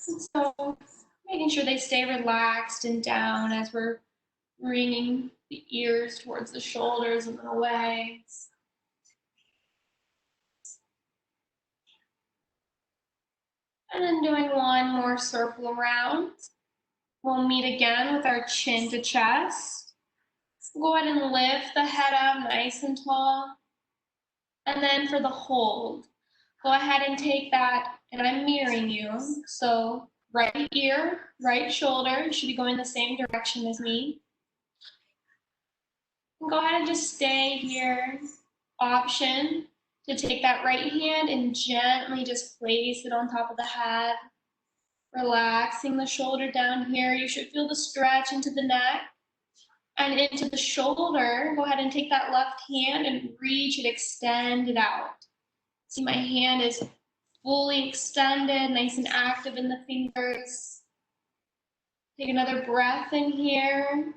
C: And so making sure they stay relaxed and down as we're bringing the ears towards the shoulders and then away. And then doing one more circle around. We'll meet again with our chin to chest. Go ahead and lift the head up nice and tall. And then for the hold, go ahead and take that, and I'm mirroring you. So right ear, right shoulder should be going the same direction as me. And go ahead and just stay here. Option to take that right hand and gently just place it on top of the head. Relaxing the shoulder down here. You should feel the stretch into the neck and into the shoulder. Go ahead and take that left hand and reach it, extend it out. See, my hand is fully extended, nice and active in the fingers. Take another breath in here.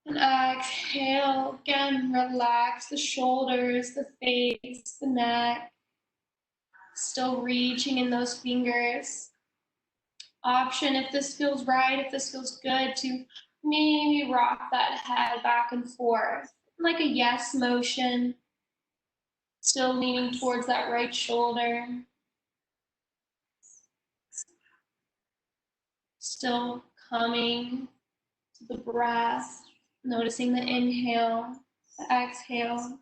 C: And exhale. Again, relax the shoulders, the face, the neck. Still reaching in those fingers. Option, if this feels right, if this feels good, to maybe rock that head back and forth, like a yes motion. Still leaning towards that right shoulder. Still coming to the breath, noticing the inhale, the exhale.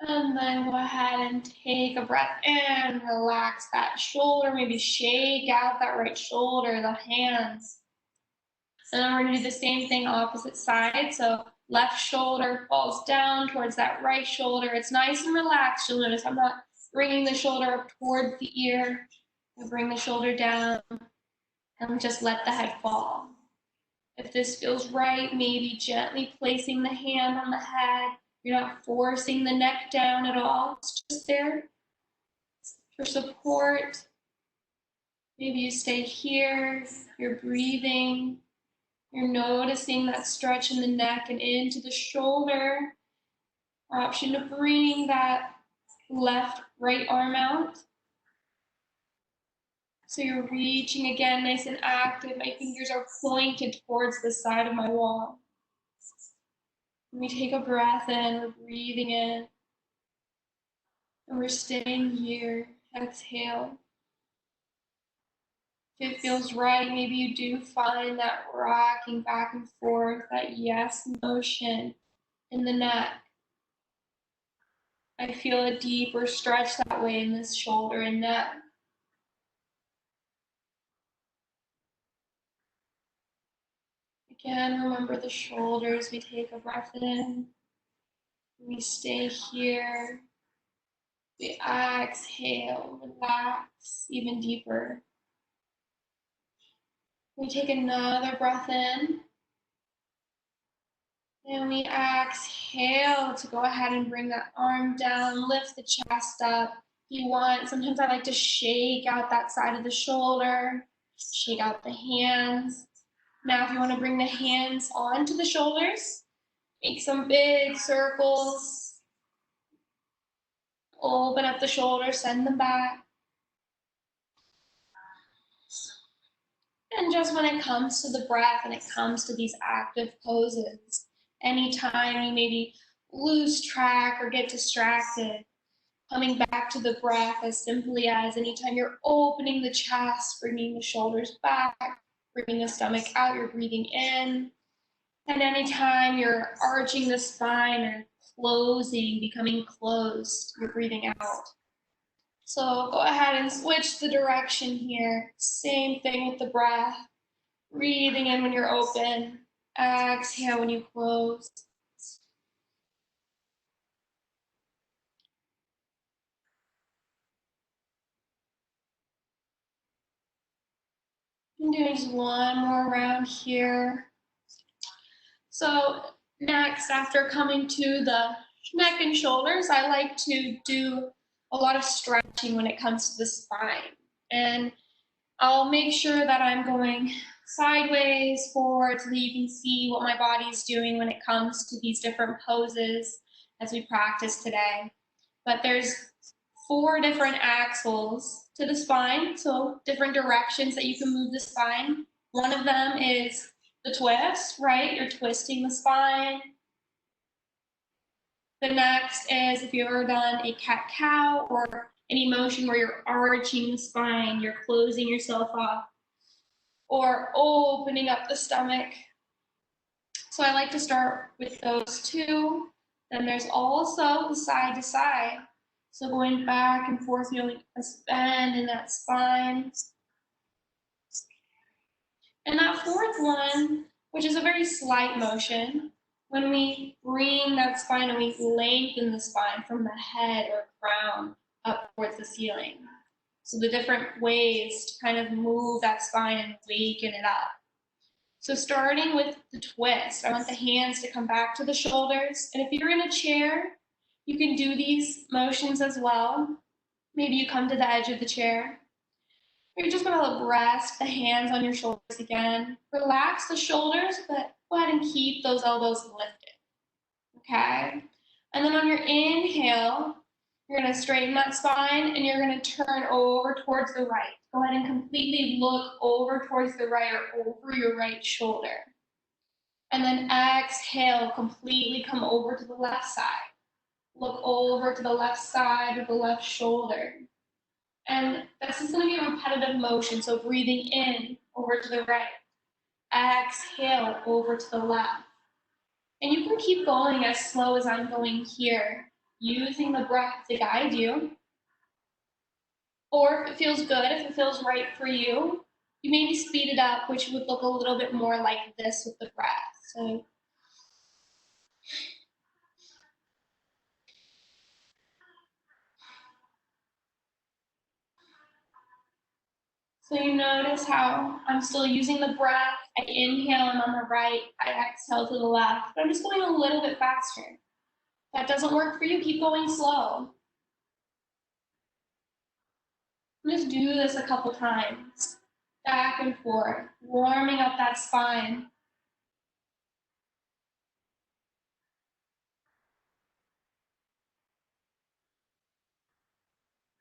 C: And then go ahead and take a breath in, relax that shoulder, maybe shake out that right shoulder, the hands. And then we're gonna do the same thing opposite side. So left shoulder falls down towards that right shoulder. It's nice and relaxed. You'll notice I'm not bringing the shoulder up towards the ear. I bring the shoulder down and just let the head fall. If this feels right, maybe gently placing the hand on the head. You're not forcing the neck down at all. It's just there for support. Maybe you stay here, you're breathing. You're noticing that stretch in the neck and into the shoulder. Option to bring that left, right arm out. So you're reaching again, nice and active. My fingers are pointed towards the side of my wall. When we take a breath in, we're breathing in. And we're staying here. Exhale. If it feels right, maybe you do find that rocking back and forth, that yes motion in the neck. I feel a deeper stretch that way in this shoulder and neck. Again, remember the shoulders. We take a breath in. We stay here. We exhale, relax even deeper. We take another breath in. And we exhale to go ahead and bring that arm down, lift the chest up. If you want, sometimes I like to shake out that side of the shoulder, shake out the hands. Now, if you want to bring the hands onto the shoulders, make some big circles. Open up the shoulders, send them back. And just when it comes to the breath and it comes to these active poses, anytime you maybe lose track or get distracted, coming back to the breath as simply as anytime you're opening the chest, bringing the shoulders back, bringing the stomach out, you're breathing in. And anytime you're arching the spine or closing, becoming closed, you're breathing out. So go ahead and switch the direction here. Same thing with the breath. Breathing in when you're open. Exhale when you close. I'm doing just one more round here. So next, after coming to the neck and shoulders, I like to do a lot of stretching when it comes to the spine. And I'll make sure that I'm going sideways, forward, so that you can see what my body's doing when it comes to these different poses as we practice today. but there's 4 different axles to the spine, so different directions that you can move the spine. One of them is the twist, right? You're twisting the spine. The next is if you've ever done a cat-cow or any motion where you're arching the spine, you're closing yourself off, or opening up the stomach. So I like to start with those 2. Then there's also the side to side. So going back and forth, feeling a bend in that spine. And that 4th one, which is a very slight motion, when we bring that spine and we lengthen the spine from the head or crown up towards the ceiling. So the different ways to kind of move that spine and waken it up. So starting with the twist, I want the hands to come back to the shoulders. And if you're in a chair, you can do these motions as well. Maybe you come to the edge of the chair. You're just gonna rest the hands on your shoulders again. Relax the shoulders, but go ahead and keep those elbows lifted, okay? And then on your inhale, you're gonna straighten that spine and you're gonna turn over towards the right. Go ahead and completely look over towards the right or over your right shoulder. And then exhale, completely come over to the left side. Look over to the left side of the left shoulder. And this is going to be a repetitive motion, so breathing in over to the right. Exhale over to the left. And you can keep going as slow as I'm going here, using the breath to guide you. Or if it feels good, if it feels right for you, you maybe speed it up, which would look a little bit more like this with the breath. So you notice how I'm still using the breath. I inhale and on the right, I exhale to the left, but I'm just going a little bit faster. If that doesn't work for you, keep going slow. Just do this a couple times, back and forth, warming up that spine.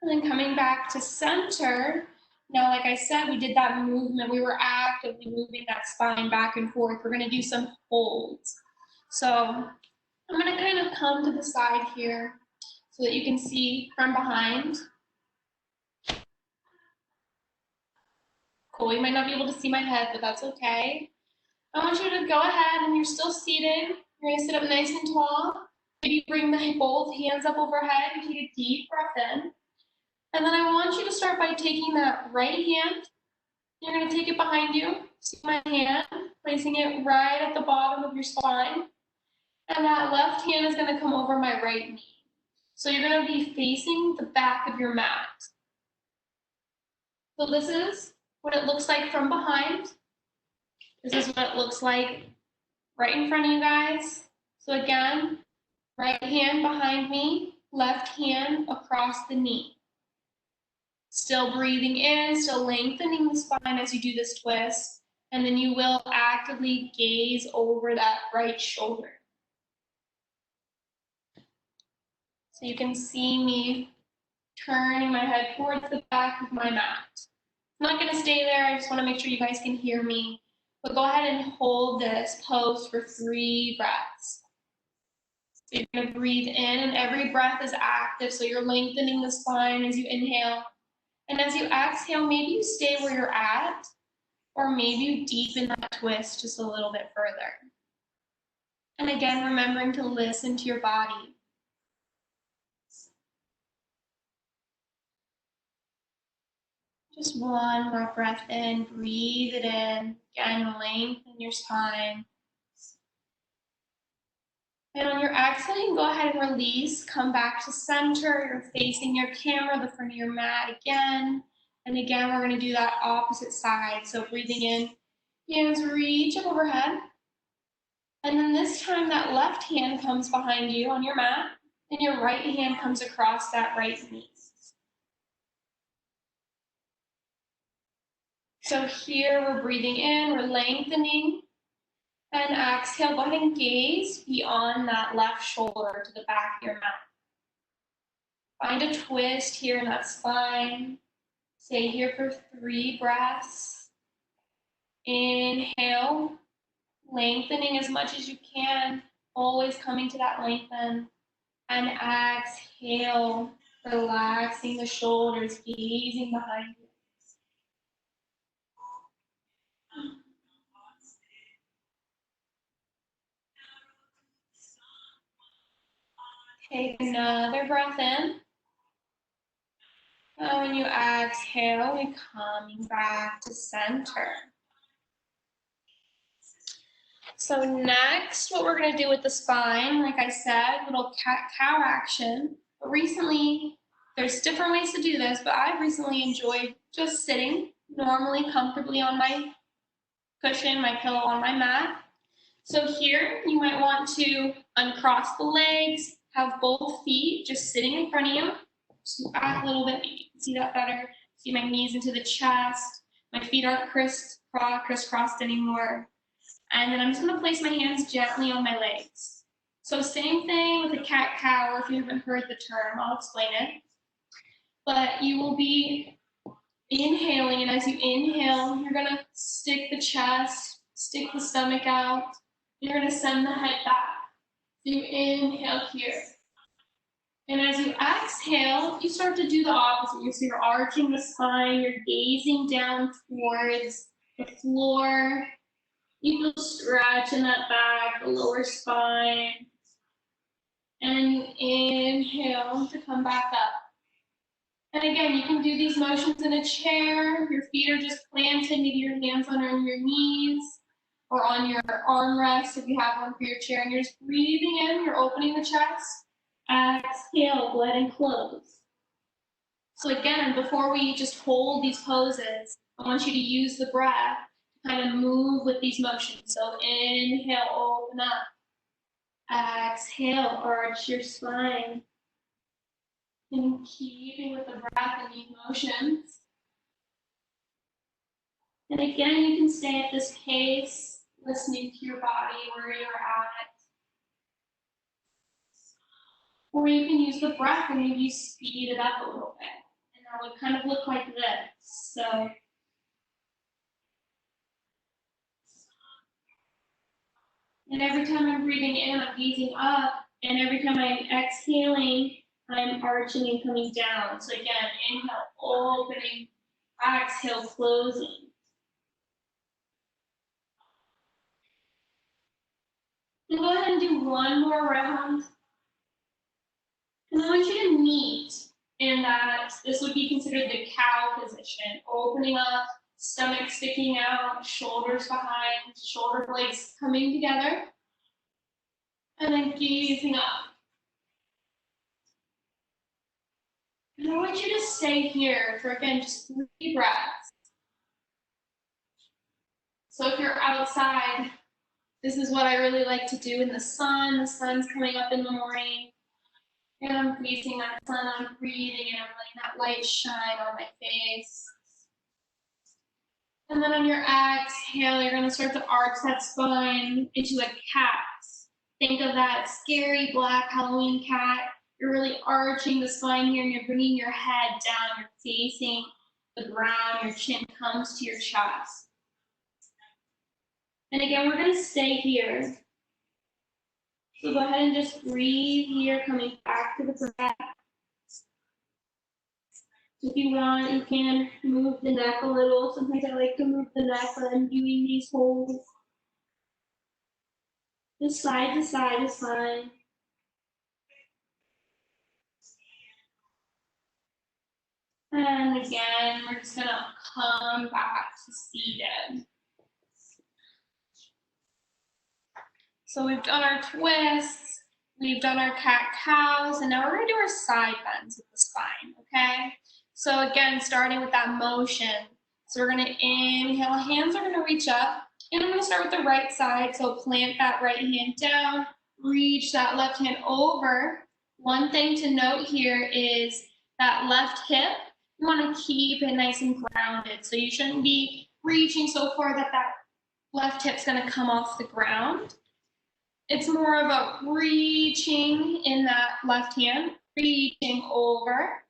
C: And then coming back to center. Now, like I said, we did that movement. We were actively moving that spine back and forth. We're gonna do some holds. So I'm gonna kind of come to the side here so that you can see from behind. Cool, you might not be able to see my head, but that's okay. I want you to go ahead and you're still seated. You're gonna sit up nice and tall. Maybe bring both hands up overhead and take a deep breath in. And then I want you to start by taking that right hand. You're gonna take it behind you. See my hand, placing it right at the bottom of your spine. And that left hand is gonna come over my right knee. So you're gonna be facing the back of your mat. So this is what it looks like from behind. This is what it looks like right in front of you guys. So again, right hand behind me, left hand across the knee. Still breathing in, still lengthening the spine as you do this twist, and then you will actively gaze over that right shoulder. So you can see me turning my head towards the back of my mat. I'm not gonna stay there, I just wanna make sure you guys can hear me. But go ahead and hold this pose for 3 breaths. So you're gonna breathe in and every breath is active, so you're lengthening the spine as you inhale. And as you exhale, maybe you stay where you're at, or maybe you deepen that twist just a little bit further. And again, remembering to listen to your body. Just one more breath in, breathe it in. Again, lengthen your spine. And on your exhale, you can go ahead and release. Come back to center. You're facing your camera, the front of your mat again. And again, we're going to do that opposite side. So breathing in, hands reach up overhead. And then this time, that left hand comes behind you on your mat, and your right hand comes across that right knee. So here we're breathing in, we're lengthening. And exhale, go ahead and gaze beyond that left shoulder to the back of your mat. Find a twist here in that spine. Stay here for 3 breaths. Inhale, lengthening as much as you can, always coming to that lengthen. And exhale, relaxing the shoulders, gazing behind you. Take another breath in. And when you exhale, you're coming back to center. So next, what we're going to do with the spine, like I said, little cat-cow action. But recently, there's different ways to do this, but I've recently enjoyed just sitting normally, comfortably on my cushion, my pillow on my mat. So here, you might want to uncross the legs, have both feet just sitting in front of you. Scoot back a little bit, you can see that better. See my knees into the chest. My feet aren't crisscrossed anymore. And then I'm just gonna place my hands gently on my legs. So same thing with a cat-cow, or if you haven't heard the term, I'll explain it. But you will be inhaling, and as you inhale, you're gonna stick the chest, stick the stomach out. You're gonna send the head back. So you inhale here. And as you exhale, you start to do the opposite. So you're arching the spine, you're gazing down towards the floor. You feel stretch in that back, the lower spine. And inhale to come back up. And again, you can do these motions in a chair. Your feet are just planted, maybe your hands under your knees or on your armrest if you have one for your chair. And you're just breathing in, you're opening the chest. Exhale, go ahead and close. So again, before we just hold these poses, I want you to use the breath to kind of move with these motions. So inhale, open up. Exhale, arch your spine. And keeping with the breath and the motions. And again, you can stay at this pace, listening to your body, where you're at. Or you can use the breath and maybe speed it up a little bit. And that would kind of look like this. So and every time I'm breathing in, I'm gazing up. And every time I'm exhaling, I'm arching and coming down. So again, inhale, opening, exhale, closing. And go ahead and do one more round. And I want you to meet in that, this would be considered the cow position. Opening up, stomach sticking out, shoulders behind, shoulder blades coming together. And then gazing up. And I want you to stay here for, again, just 3 breaths. So if you're outside, this is what I really like to do in the sun. The sun's coming up in the morning. And I'm facing that sun, I'm breathing, and I'm letting that light shine on my face. And then on your exhale, you're gonna start to arch that spine into a cat. Think of that scary black Halloween cat. You're really arching the spine here, and you're bringing your head down, you're facing the ground, your chin comes to your chest. And again, we're gonna stay here. So go ahead and just breathe here, coming back to the breath. If you want, you can move the neck a little. Sometimes I like to move the neck when I'm doing these holds. Just side to side is fine. And again, we're just gonna come back to seated. So we've done our twists, we've done our cat-cows, and now we're gonna do our side bends with the spine, okay? So again, starting with that motion. So we're gonna inhale, hands are gonna reach up, and I'm gonna start with the right side. So plant that right hand down, reach that left hand over. One thing to note here is that left hip, you wanna keep it nice and grounded. So you shouldn't be reaching so far that that left hip's gonna come off the ground. It's more of a reaching in that left hand. reaching over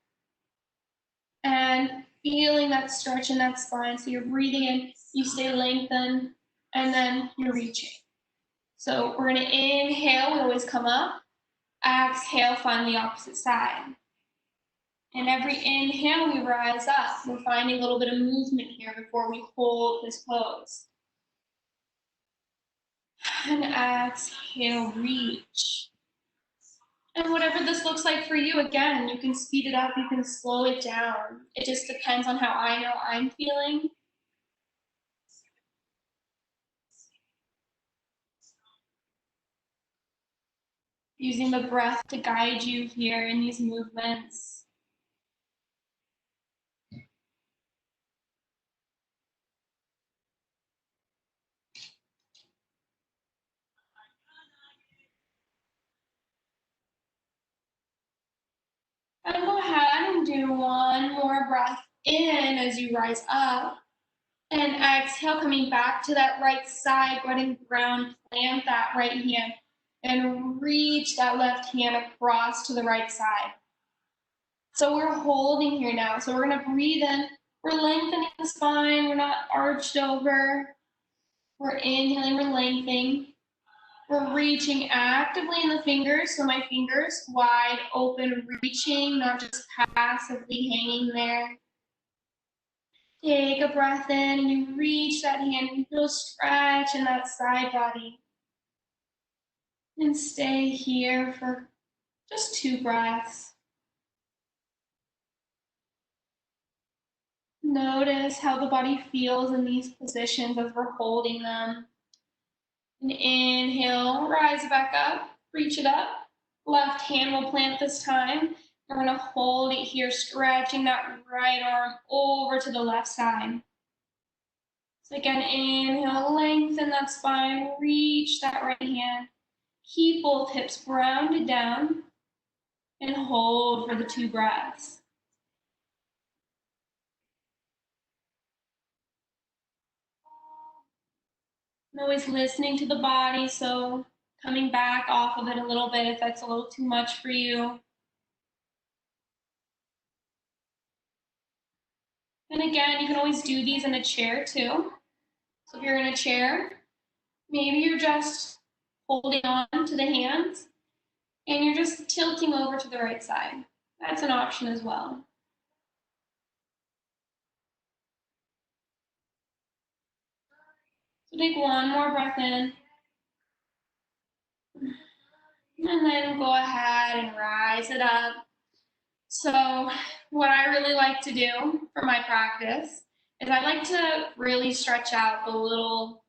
C: and feeling that stretch in that spine. So you're breathing in, you stay lengthened, and then you're reaching. So we're going to inhale, we always come up. Exhale, find the opposite side. And every inhale, we rise up. We're finding a little bit of movement here before we hold this pose. And exhale, reach. And whatever this looks like for you, again, you can speed it up, you can slow it down. It just depends on how I know I'm feeling. Using the breath to guide you here in these movements. And go ahead and do one more breath in as you rise up. And exhale, coming back to that right side, go ahead and ground, plant that right hand, and reach that left hand across to the right side. So we're holding here now. So we're gonna breathe in, we're lengthening the spine, we're not arched over. We're inhaling, we're lengthening. We're reaching actively in the fingers, so my fingers wide open, reaching, not just passively hanging there. Take a breath in and you reach that hand and you feel stretch in that side body. And stay here for just 2 breaths. Notice how the body feels in these positions as we're holding them. And inhale, rise back up, reach it up. Left hand will plant this time. We're gonna hold it here, stretching that right arm over to the left side. So again, inhale, lengthen that spine, reach that right hand. Keep both hips grounded down and hold for the 2 breaths. I'm always listening to the body, so coming back off of it a little bit if that's a little too much for you. And again, you can always do these in a chair too. So if you're in a chair, maybe you're just holding on to the hands and you're just tilting over to the right side. That's an option as well. So take one more breath in. And then go ahead and rise it up. So what I really like to do for my practice is I like to really stretch out the little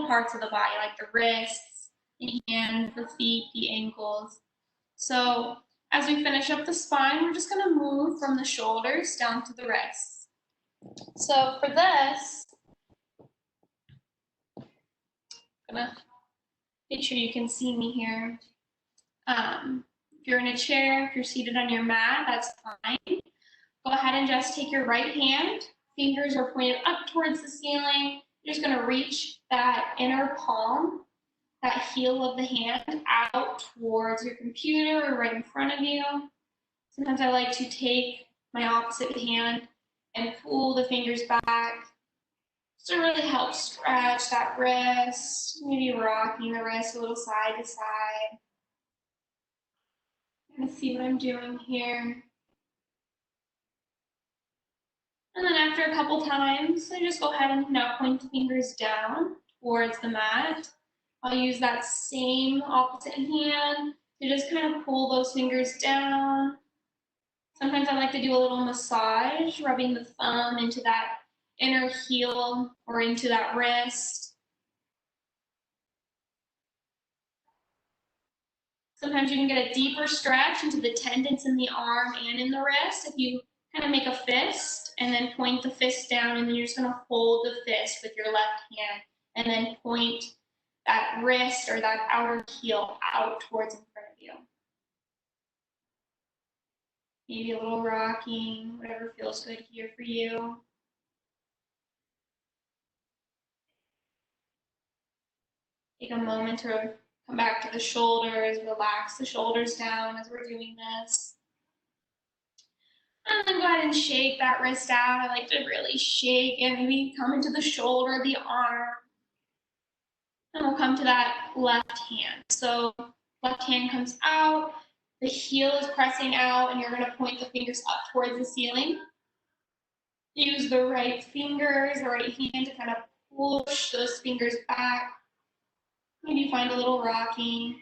C: parts of the body, like the wrists, the hands, the feet, the ankles. So as we finish up the spine, we're just gonna move from the shoulders down to the wrists. So for this, I'm gonna make sure you can see me here. If you're in a chair, if you're seated on your mat, that's fine. Go ahead and just take your right hand, fingers are pointed up towards the ceiling. You're just gonna reach that inner palm, that heel of the hand out towards your computer or right in front of you. Sometimes I like to take my opposite hand and pull the fingers back just to really help stretch that wrist, maybe rocking the wrist a little side to side. Let's see what I'm doing here. And then after a couple times, I just go ahead and now point the fingers down towards the mat. I'll use that same opposite hand to just kind of pull those fingers down. Sometimes I like to do a little massage, rubbing the thumb into that inner heel or into that wrist. Sometimes you can get a deeper stretch into the tendons in the arm and in the wrist if you kind of make a fist and then point the fist down, and then you're just going to hold the fist with your left hand and then point that wrist or that outer heel out towards in front of you. Maybe a little rocking, whatever feels good here for you. Take a moment to come back to the shoulders, relax the shoulders down as we're doing this. And then go ahead and shake that wrist out. I like to really shake it. Maybe come into the shoulder, the arm. And we'll come to that left hand. So left hand comes out, the heel is pressing out, and you're going to point the fingers up towards the ceiling. Use the right fingers, the right hand to kind of push those fingers back. Maybe find a little rocking.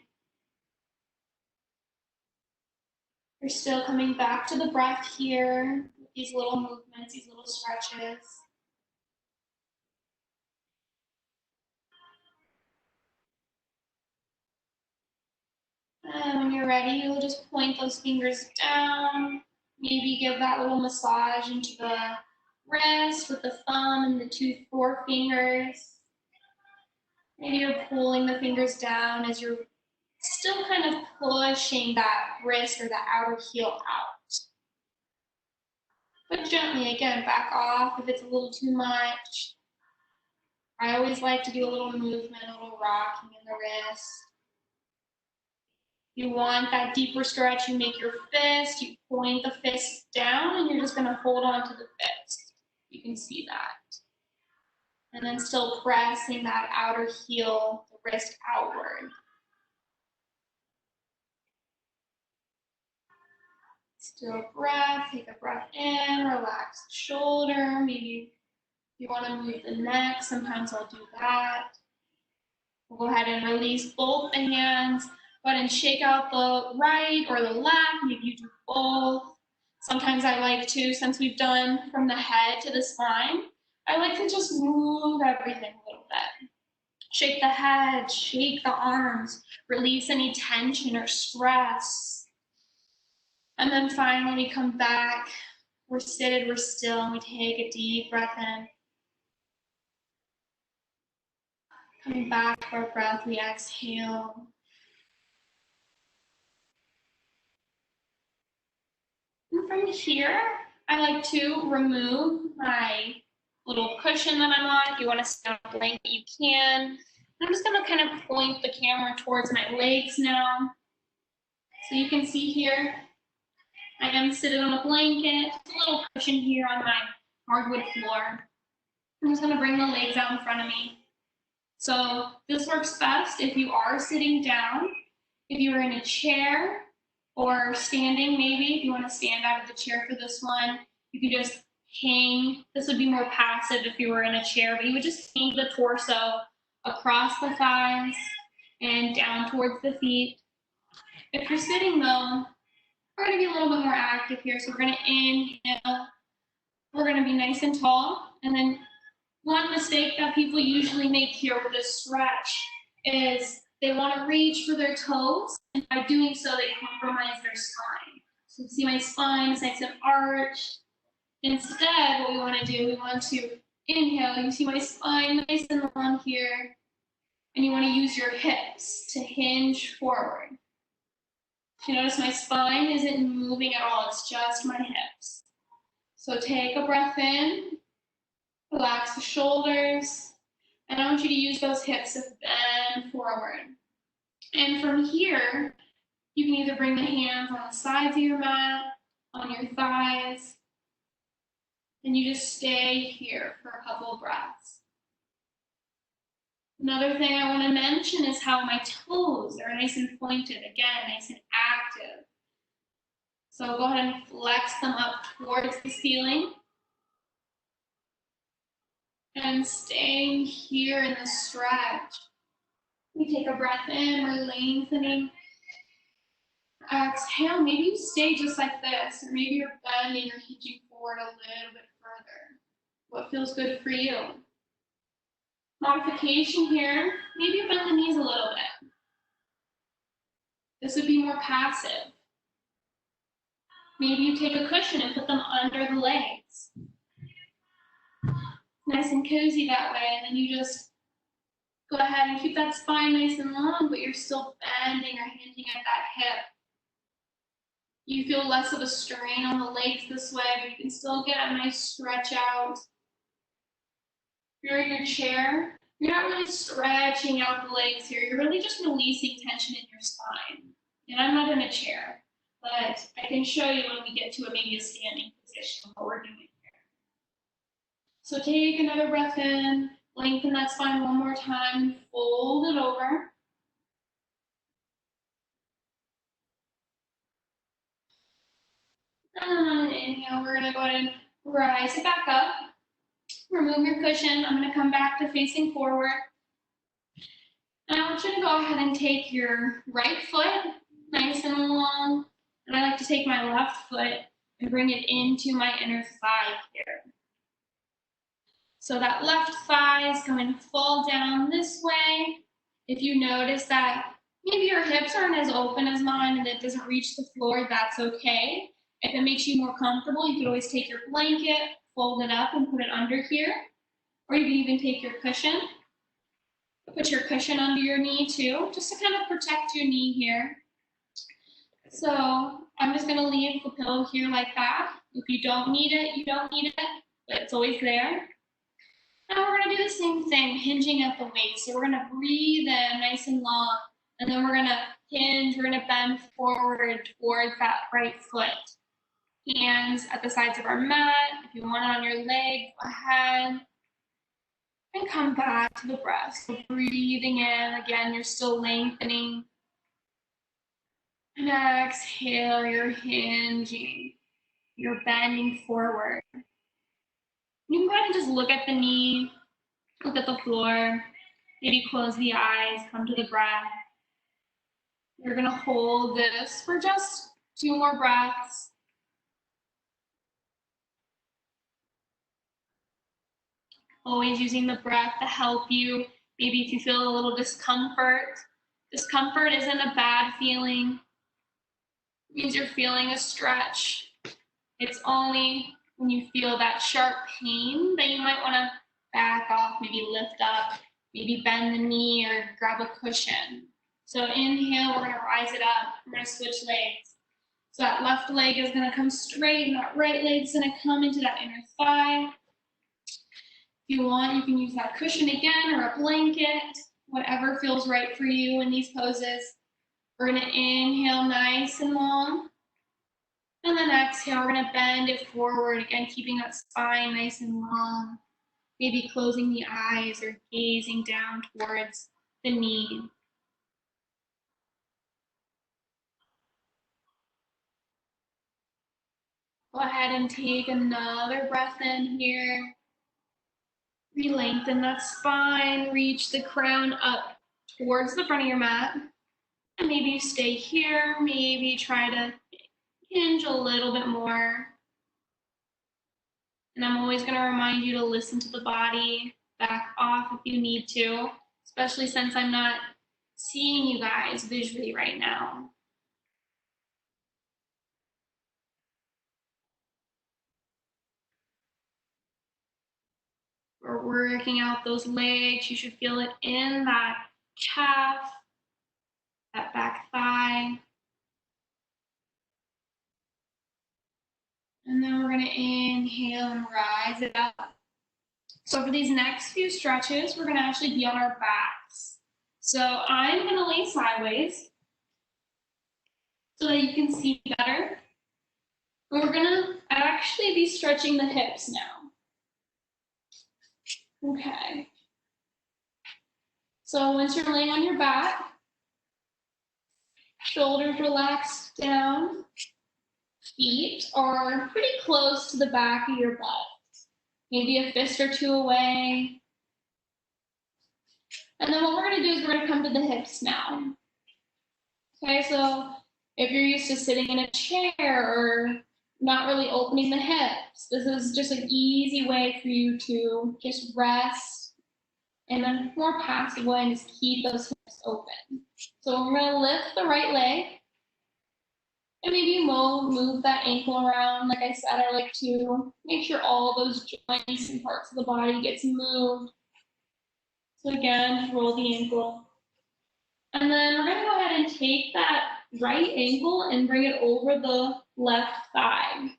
C: You're still coming back to the breath here, with these little movements, these little stretches. And when you're ready, you'll just point those fingers down. Maybe give that little massage into the wrist with the thumb and the two forefingers. Maybe you're pulling the fingers down as you're still kind of pushing that wrist or that outer heel out. But gently, again, back off if it's a little too much. I always like to do a little movement, a little rocking in the wrist. You want that deeper stretch, you make your fist, you point the fist down, and you're just going to hold on to the fist. You can see that. And then still pressing that outer heel, the wrist outward. Still breath, take a breath in, relax the shoulder. Maybe you want to move the neck, sometimes I'll do that. We'll go ahead and release both the hands. Go ahead and shake out the right or the left. Maybe you do both. Sometimes I like to, since we've done from the head to the spine, I like to just move everything a little bit. Shake the head, shake the arms, release any tension or stress. And then finally come back. We're seated, we're still, and we take a deep breath in. Coming back to our breath, we exhale. And from here, I like to remove my little cushion that I'm on. If you want to sit on a blanket, you can. I'm just going to kind of point the camera towards my legs now. So you can see here, I am sitting on a blanket, a little cushion here on my hardwood floor. I'm just going to bring the legs out in front of me. So this works best if you are sitting down, if you're in a chair, or standing maybe. If you want to stand out of the chair for this one, you can just hang. This would be more passive if you were in a chair, but you would just hang the torso across the thighs and down towards the feet. If you're sitting though, we're going to be a little bit more active here. So we're going to inhale. We're going to be nice and tall. And then one mistake that people usually make here with this stretch is they want to reach for their toes, and by doing so, they compromise their spine. So you see my spine is nice and arched. Instead, what we want to do, we want to inhale. You see my spine nice and long here, and you want to use your hips to hinge forward. You notice my spine isn't moving at all, it's just my hips. So take a breath in, relax the shoulders, and I want you to use those hips to bend forward. And from here, you can either bring the hands on the sides of your mat, on your thighs, and you just stay here for a couple of breaths. Another thing I want to mention is how my toes are nice and pointed, again, nice and active. So go ahead and flex them up towards the ceiling. And staying here in the stretch. We take a breath in, we're lengthening. Exhale, maybe you stay just like this, or maybe you're bending or hinging forward a little bit further. What feels good for you? Modification here, maybe you bend the knees a little bit. This would be more passive. Maybe you take a cushion and put them under the legs. Nice and cozy that way, and then you just go ahead and keep that spine nice and long, but you're still bending or hinging at that hip. You feel less of a strain on the legs this way, but you can still get a nice stretch out. If you're in your chair, you're not really stretching out the legs here. You're really just releasing tension in your spine. And I'm not in a chair. but I can show you when we get to maybe a standing position what we're doing here. So take another breath in, lengthen that spine one more time, fold it over. And inhale, we're gonna go ahead and rise it back up. Remove your cushion. I'm gonna come back to facing forward. And I want you to go ahead and take your right foot, nice and long. And I like to take my left foot and bring it into my inner thigh here. So that left thigh is going to fall down this way. If you notice that maybe your hips aren't as open as mine and it doesn't reach the floor, that's okay. If it makes you more comfortable, you could always take your blanket, fold it up and put it under here. Or you can even take your cushion. Put your cushion under your knee too, just to kind of protect your knee here. So I'm just gonna leave the pillow here like that. If you don't need it, you don't need it, but it's always there. Now we're gonna do the same thing, hinging at the waist. So we're gonna breathe in nice and long, and then we're gonna hinge, we're gonna bend forward towards that right foot. Hands at the sides of our mat. If you want it on your leg, go ahead. And come back to the breath. So breathing in, again, you're still lengthening. And exhale, you're hinging. You're bending forward. You can go ahead and just look at the knee, look at the floor, maybe close the eyes, come to the breath. You're gonna hold this for just 2 more breaths. Always using the breath to help you. Maybe if you feel a little discomfort. Discomfort isn't a bad feeling. It means you're feeling a stretch. It's only when you feel that sharp pain that you might want to back off, maybe lift up, maybe bend the knee or grab a cushion. So inhale, we're going to rise it up. We're going to switch legs. So that left leg is going to come straight and that right leg is going to come into that inner thigh. If you want, you can use that cushion again or a blanket, whatever feels right for you in these poses. We're going to inhale nice and long. And then exhale, we're going to bend it forward, again, keeping that spine nice and long. Maybe closing the eyes or gazing down towards the knee. Go ahead and take another breath in here. Re-lengthen that spine, reach the crown up towards the front of your mat. And maybe you stay here, maybe try to hinge a little bit more. And I'm always going to remind you to listen to the body, back off if you need to, especially since I'm not seeing you guys visually right now. We're working out those legs. You should feel it in that calf, that back thigh. And then we're going to inhale and rise it up. So for these next few stretches, we're going to actually be on our backs. So I'm going to lay sideways so that you can see better. And we're going to actually be stretching the hips now. Okay. So once you're laying on your back, shoulders relaxed down, feet are pretty close to the back of your butt. Maybe a fist or two away. And then what we're going to do is we're going to come to the hips now. Okay, so if you're used to sitting in a chair or not really opening the hips, this is just an easy way for you to just rest in a more passive way and just keep those hips open. So we're going to lift the right leg. And maybe you move that ankle around. Like I said, I like to make sure all those joints and parts of the body gets moved. So again, just roll the ankle. And then we're going to go ahead and take that right ankle and bring it over the left thigh.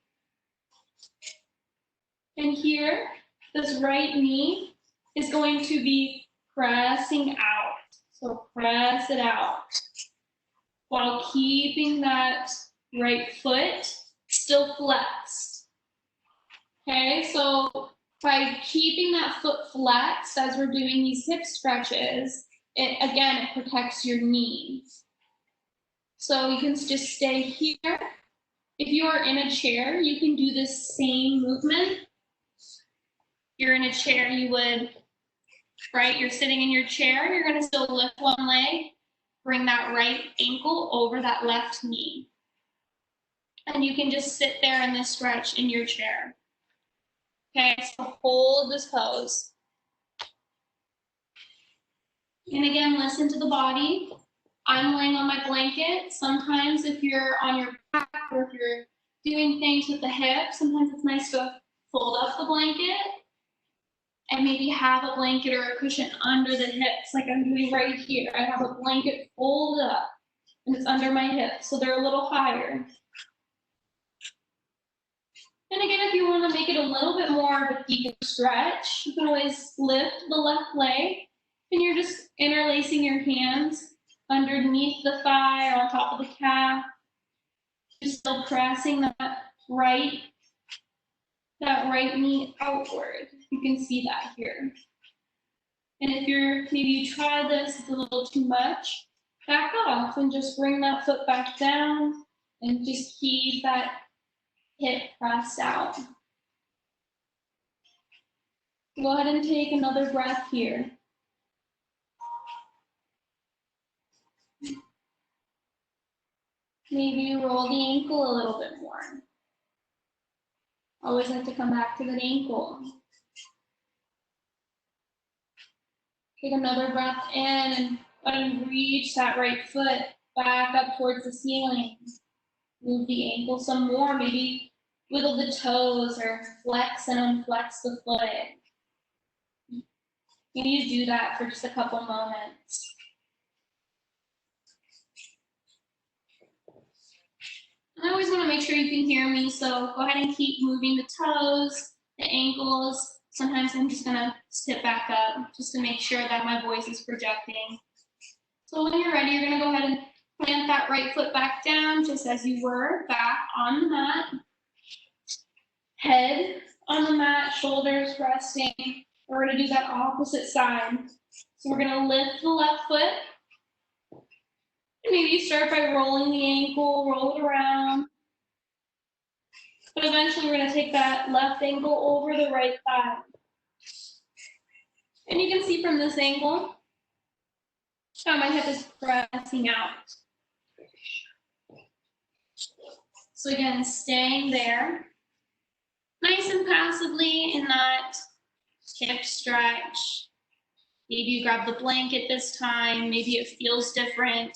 C: And here, this right knee is going to be pressing out. So press it out while keeping that right foot still flexed. Okay, so by keeping that foot flexed as we're doing these hip stretches, it protects your knees. So you can just stay here. If you are in a chair, you can do this same movement. You're in a chair, you would, right? You're sitting in your chair, you're gonna still lift one leg, bring that right ankle over that left knee. And you can just sit there in this stretch in your chair. Okay, so hold this pose. And again, listen to the body. I'm laying on my blanket. Sometimes if you're on your back or if you're doing things with the hips, sometimes it's nice to fold up the blanket and maybe have a blanket or a cushion under the hips, like I'm doing right here. I have a blanket folded up and it's under my hips, so they're a little higher. And again, if you want to make it a little bit more of a deeper stretch, you can always lift the left leg and you're just interlacing your hands underneath the thigh or on top of the calf. You're still pressing that right knee outward. You can see that here. And if maybe you try this, it's a little too much, back off and just bring that foot back down and just keep that hip pressed out. Go ahead and take another breath here. Maybe roll the ankle a little bit more. Always like to come back to that ankle. Take another breath in and reach that right foot back up towards the ceiling. Move the ankle some more, maybe wiggle the toes or flex and unflex the foot. You need to do that for just a couple moments. I always want to make sure you can hear me, so go ahead and keep moving the toes, the ankles. Sometimes I'm just going to sit back up just to make sure that my voice is projecting. So when you're ready, you're going to go ahead and plant that right foot back down just as you were, back on the mat. Head on the mat, shoulders resting. We're going to do that opposite side. So we're going to lift the left foot. Maybe you start by rolling the ankle, roll it around. But eventually we're going to take that left ankle over the right thigh. And you can see from this angle how my hip is pressing out. So again, staying there, nice and passively in that hip stretch. Maybe you grab the blanket this time, maybe it feels different.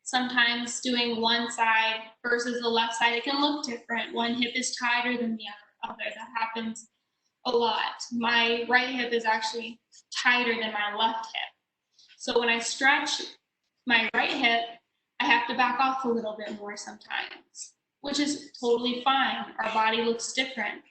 C: Sometimes doing one side versus the left side, it can look different. One hip is tighter than the other. That happens a lot. My right hip is actually tighter than my left hip. So when I stretch my right hip, I have to back off a little bit more sometimes, which is totally fine. Our body looks different.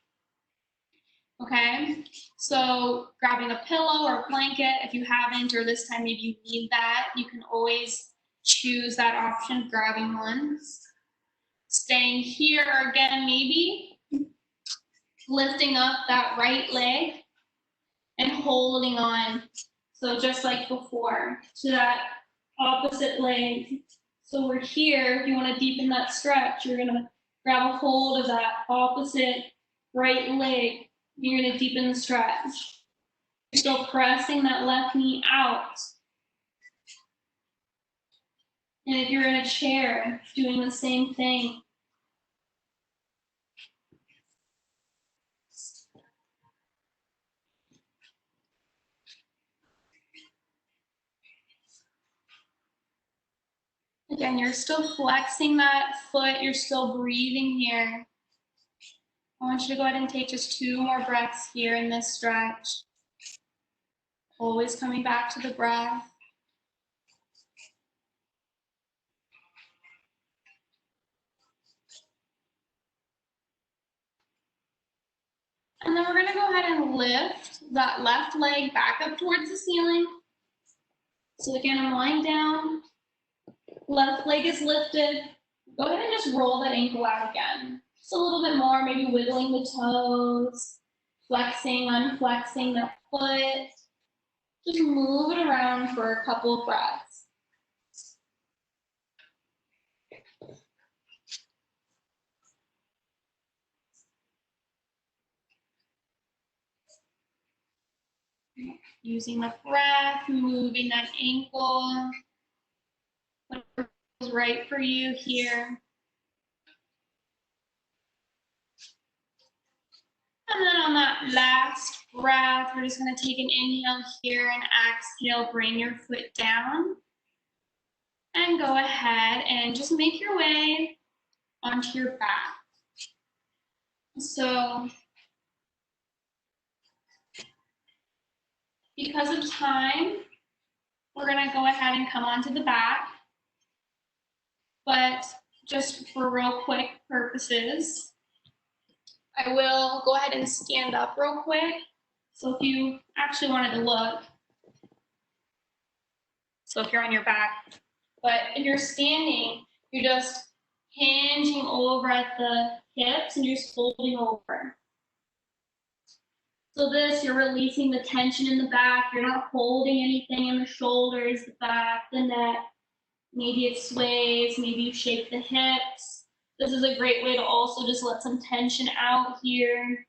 C: Okay, so grabbing a pillow or a blanket, if you haven't, or this time maybe you need that, you can always choose that option, grabbing one. Staying here again, maybe lifting up that right leg and holding on. So just like before, to that opposite leg. So we're here, if you want to deepen that stretch, you're going to grab a hold of that opposite right leg. You're going to deepen the stretch. You're still pressing that left knee out. And if you're in a chair, doing the same thing. Again, you're still flexing that foot. You're still breathing here. I want you to go ahead and take just 2 more breaths here in this stretch. Always coming back to the breath. And then we're going to go ahead and lift that left leg back up towards the ceiling. So again, I'm lying down. Left leg is lifted. Go ahead and just roll that ankle out again. Just a little bit more, maybe wiggling the toes, flexing, unflexing the foot. Just move it around for a couple of breaths. Using the breath, moving that ankle. Whatever is right for you here. And then on that last breath, we're just going to take an inhale here and exhale, bring your foot down. And go ahead and just make your way onto your back. So, because of time, we're going to go ahead and come onto the back. But just for real quick purposes, I will go ahead and stand up real quick. So if you actually wanted to look, so if you're on your back, but if you're standing, you're just hinging over at the hips and you're just folding over. So this, you're releasing the tension in the back. You're not holding anything in the shoulders, the back, the neck. Maybe it sways, maybe you shake the hips. This is a great way to also just let some tension out here.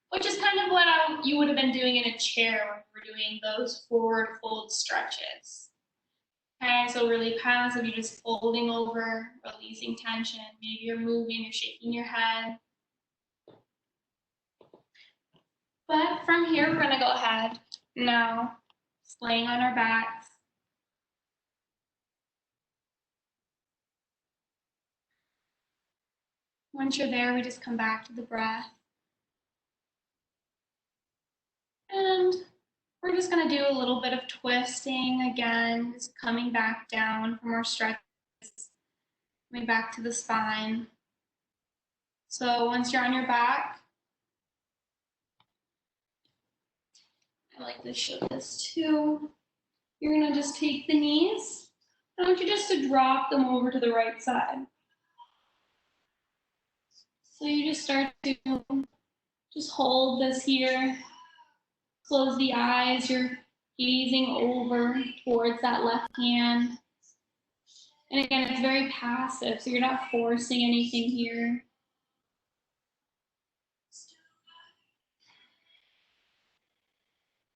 C: Which is kind of what you would have been doing in a chair when you were doing those forward fold stretches. Okay, so really passive, you're just folding over, releasing tension. Maybe you're moving, you're shaking your head. But from here, we're gonna go ahead now, laying on our backs. Once you're there, we just come back to the breath. And we're just gonna do a little bit of twisting again, just coming back down from our stretches, coming back to the spine. So once you're on your back, I like to show this too. You're gonna just take the knees. I want you just to drop them over to the right side. So you just start to just hold this here. Close the eyes. You're gazing over towards that left hand. And again, it's very passive, so you're not forcing anything here.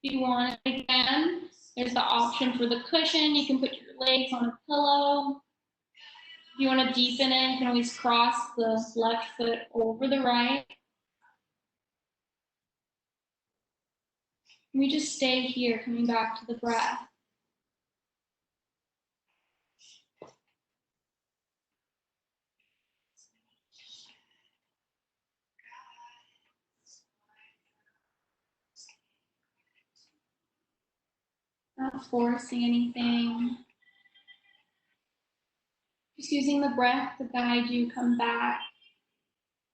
C: If you want it again, there's the option for the cushion. You can put your legs on a pillow. If you want to deepen it, you can always cross the left foot over the right. And we just stay here, coming back to the breath. Not forcing anything. Just using the breath to guide you, come back.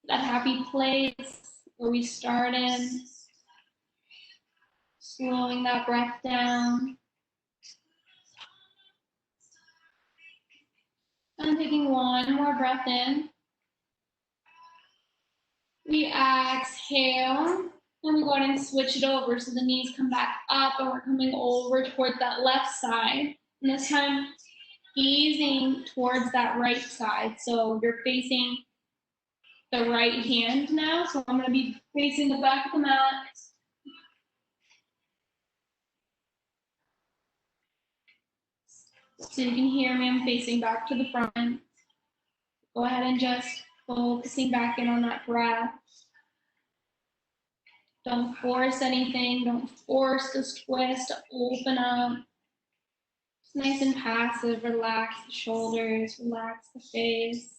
C: That happy place where we started. Slowing that breath down. And taking one more breath in. We exhale. And we go ahead and switch it over so the knees come back up and we're coming over towards that left side. And this time, gazing towards that right side. So you're facing the right hand now. So I'm going to be facing the back of the mat. So you can hear me, I'm facing back to the front. Go ahead and just focusing back in on that breath. Don't force anything. Don't force this twist to open up. It's nice and passive. Relax the shoulders, relax the face.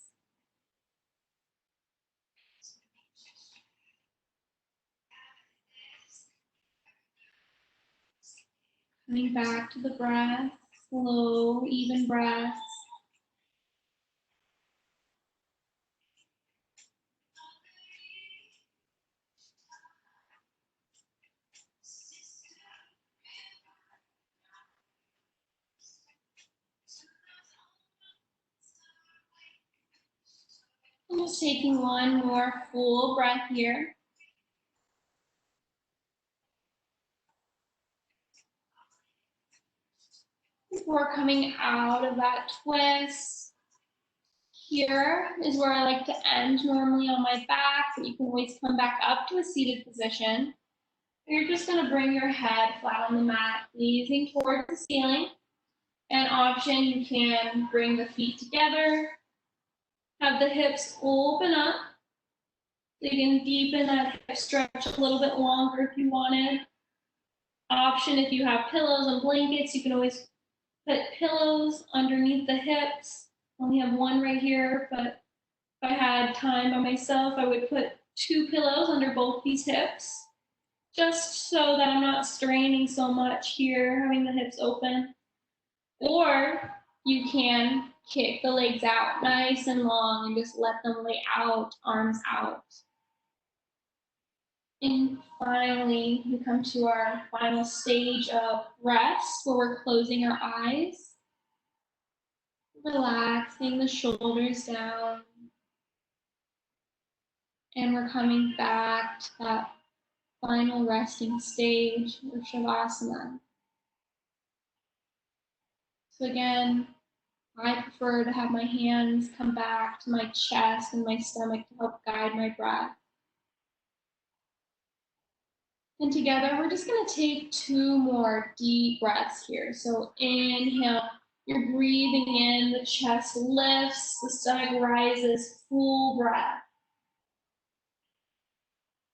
C: Coming back to the breath, slow, even breaths. Just taking one more full breath here. Before coming out of that twist, here is where I like to end normally on my back, but you can always come back up to a seated position. You're just going to bring your head flat on the mat, gazing towards the ceiling. An option, you can bring the feet together, have the hips open up, so you can deepen that hip stretch a little bit longer if you wanted. Option, if you have pillows and blankets, you can always put pillows underneath the hips. I only have one right here, but if I had time by myself, I would put 2 pillows under both these hips, just so that I'm not straining so much here, having the hips open. Or you can kick the legs out nice and long and just let them lay out, arms out. And finally, we come to our final stage of rest, where we're closing our eyes, relaxing the shoulders down, and we're coming back to that final resting stage of Shavasana. So again, I prefer to have my hands come back to my chest and my stomach to help guide my breath. And together, we're just going to take 2 more deep breaths here. So inhale, you're breathing in, the chest lifts, the stomach rises, full breath.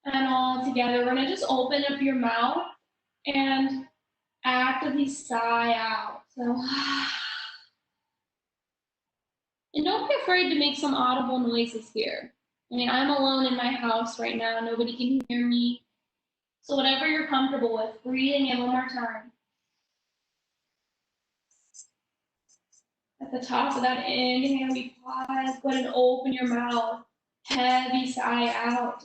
C: And all together, we're going to just open up your mouth and actively sigh out. So, and don't be afraid to make some audible noises here. I mean, I'm alone in my house right now. Nobody can hear me. So whatever you're comfortable with, breathing in one more time. At the top of that inhale, we pause, go ahead and open your mouth. Heavy sigh out.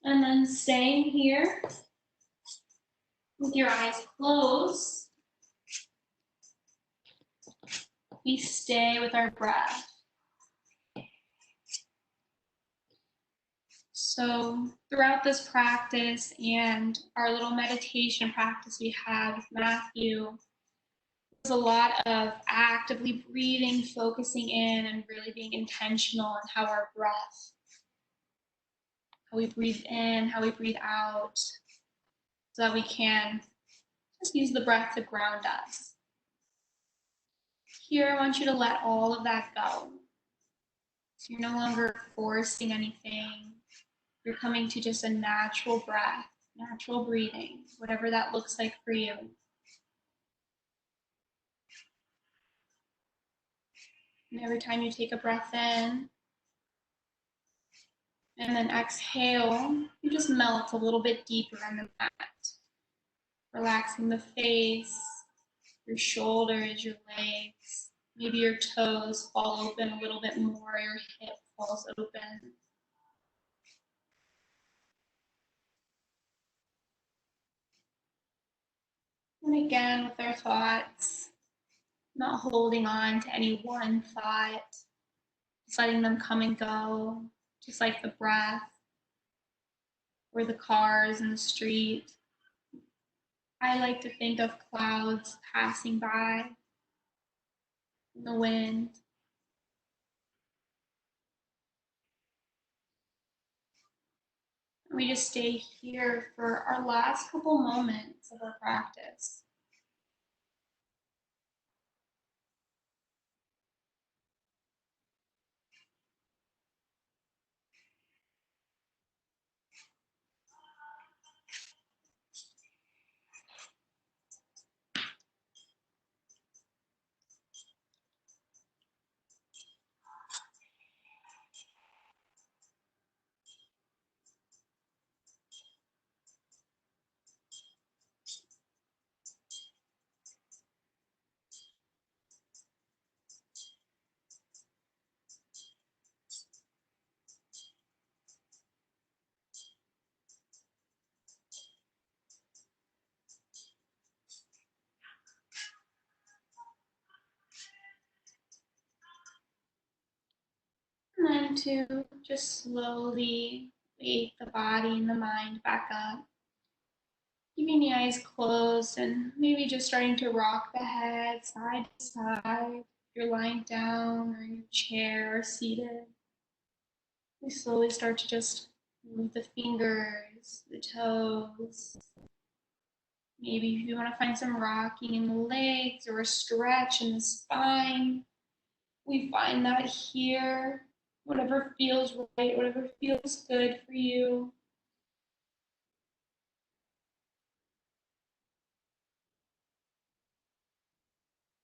C: And then staying here with your eyes closed, we stay with our breath. So throughout this practice and our little meditation practice we had with Matthew, there's a lot of actively breathing, focusing in, and really being intentional on how our breath, how we breathe in, how we breathe out, so that we can just use the breath to ground us. Here, I want you to let all of that go. So you're no longer forcing anything. You're coming to just a natural breath, natural breathing, whatever that looks like for you. And every time you take a breath in and then exhale, you just melt a little bit deeper on the mat, relaxing the face, your shoulders, your legs. Maybe your toes fall open a little bit more, your hip falls open. And again, with our thoughts, not holding on to any one thought, just letting them come and go, just like the breath or the cars in the street. I like to think of clouds passing by in the wind. We just stay here for our last couple moments of our practice. And to just slowly wake the body and the mind back up. Keeping the eyes closed and maybe just starting to rock the head side to side. If you're lying down or in your chair or seated, we slowly start to just move the fingers, the toes. Maybe if you want to find some rocking in the legs or a stretch in the spine, we find that here. Whatever feels right, whatever feels good for you.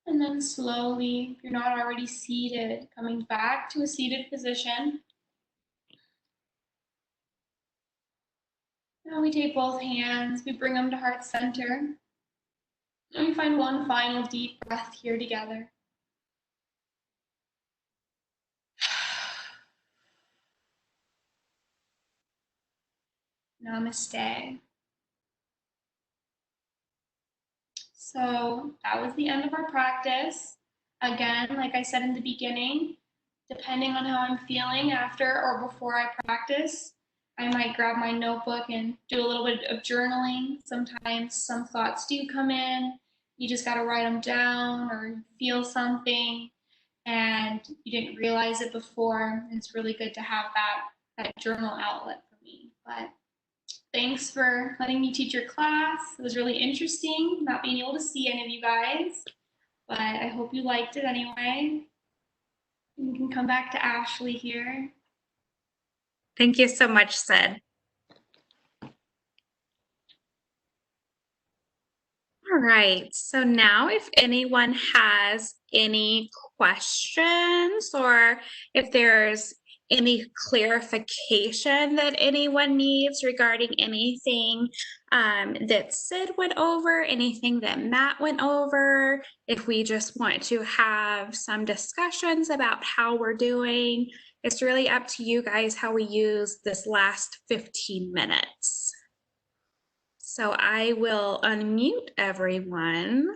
C: And then slowly, if you're not already seated, coming back to a seated position. Now we take both hands, we bring them to heart center. And we find one final deep breath here together. Namaste. So that was the end of our practice. Again, like I said in the beginning, depending on how I'm feeling after or before I practice, I might grab my notebook and do a little bit of journaling. Sometimes some thoughts do come in. You just got to write them down or feel something and you didn't realize it before. It's really good to have that journal outlet for me. But thanks for letting me teach your class. It was really interesting not being able to see any of you guys, but I hope you liked it anyway. You can come back to Ashley here.
A: Thank you so much, Sid. All right, so now if anyone has any questions or if there's any clarification that anyone needs regarding anything that Sid went over, anything that Matt went over, if we just want to have some discussions about how we're doing, it's really up to you guys how we use this last 15 minutes. So I will unmute everyone.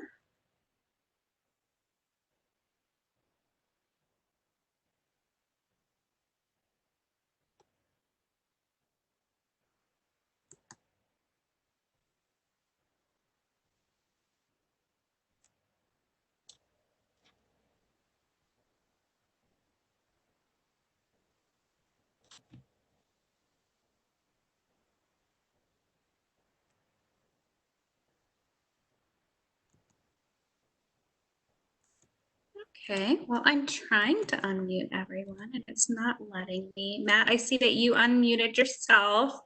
A: Okay, well, I'm trying to unmute everyone and it's not letting me. Matt, I see that you unmuted yourself.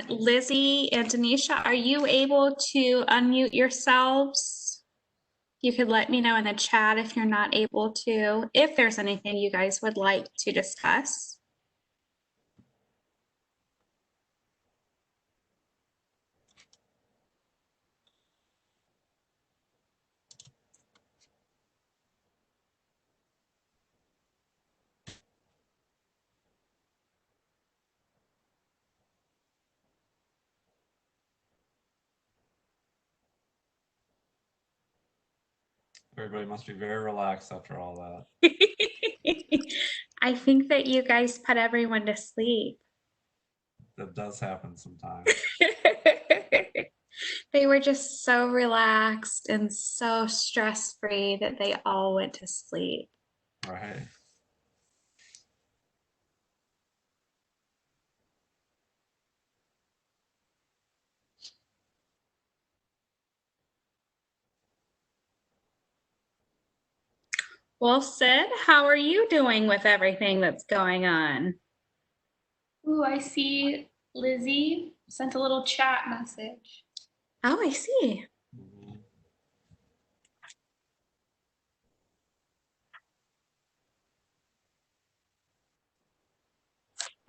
A: Lizzie and Denisha, are you able to unmute yourselves? You could let me know in the chat if you're not able to, if there's anything you guys would like to discuss.
B: Everybody must be very relaxed after all that.
A: I think that you guys put everyone to sleep.
B: That does happen sometimes.
A: They were just so relaxed and so stress-free that they all went to sleep.
B: Right.
A: Well, Sid, how are you doing with everything that's going on?
C: Ooh, I see Lizzie sent a little chat message.
A: Oh, I see.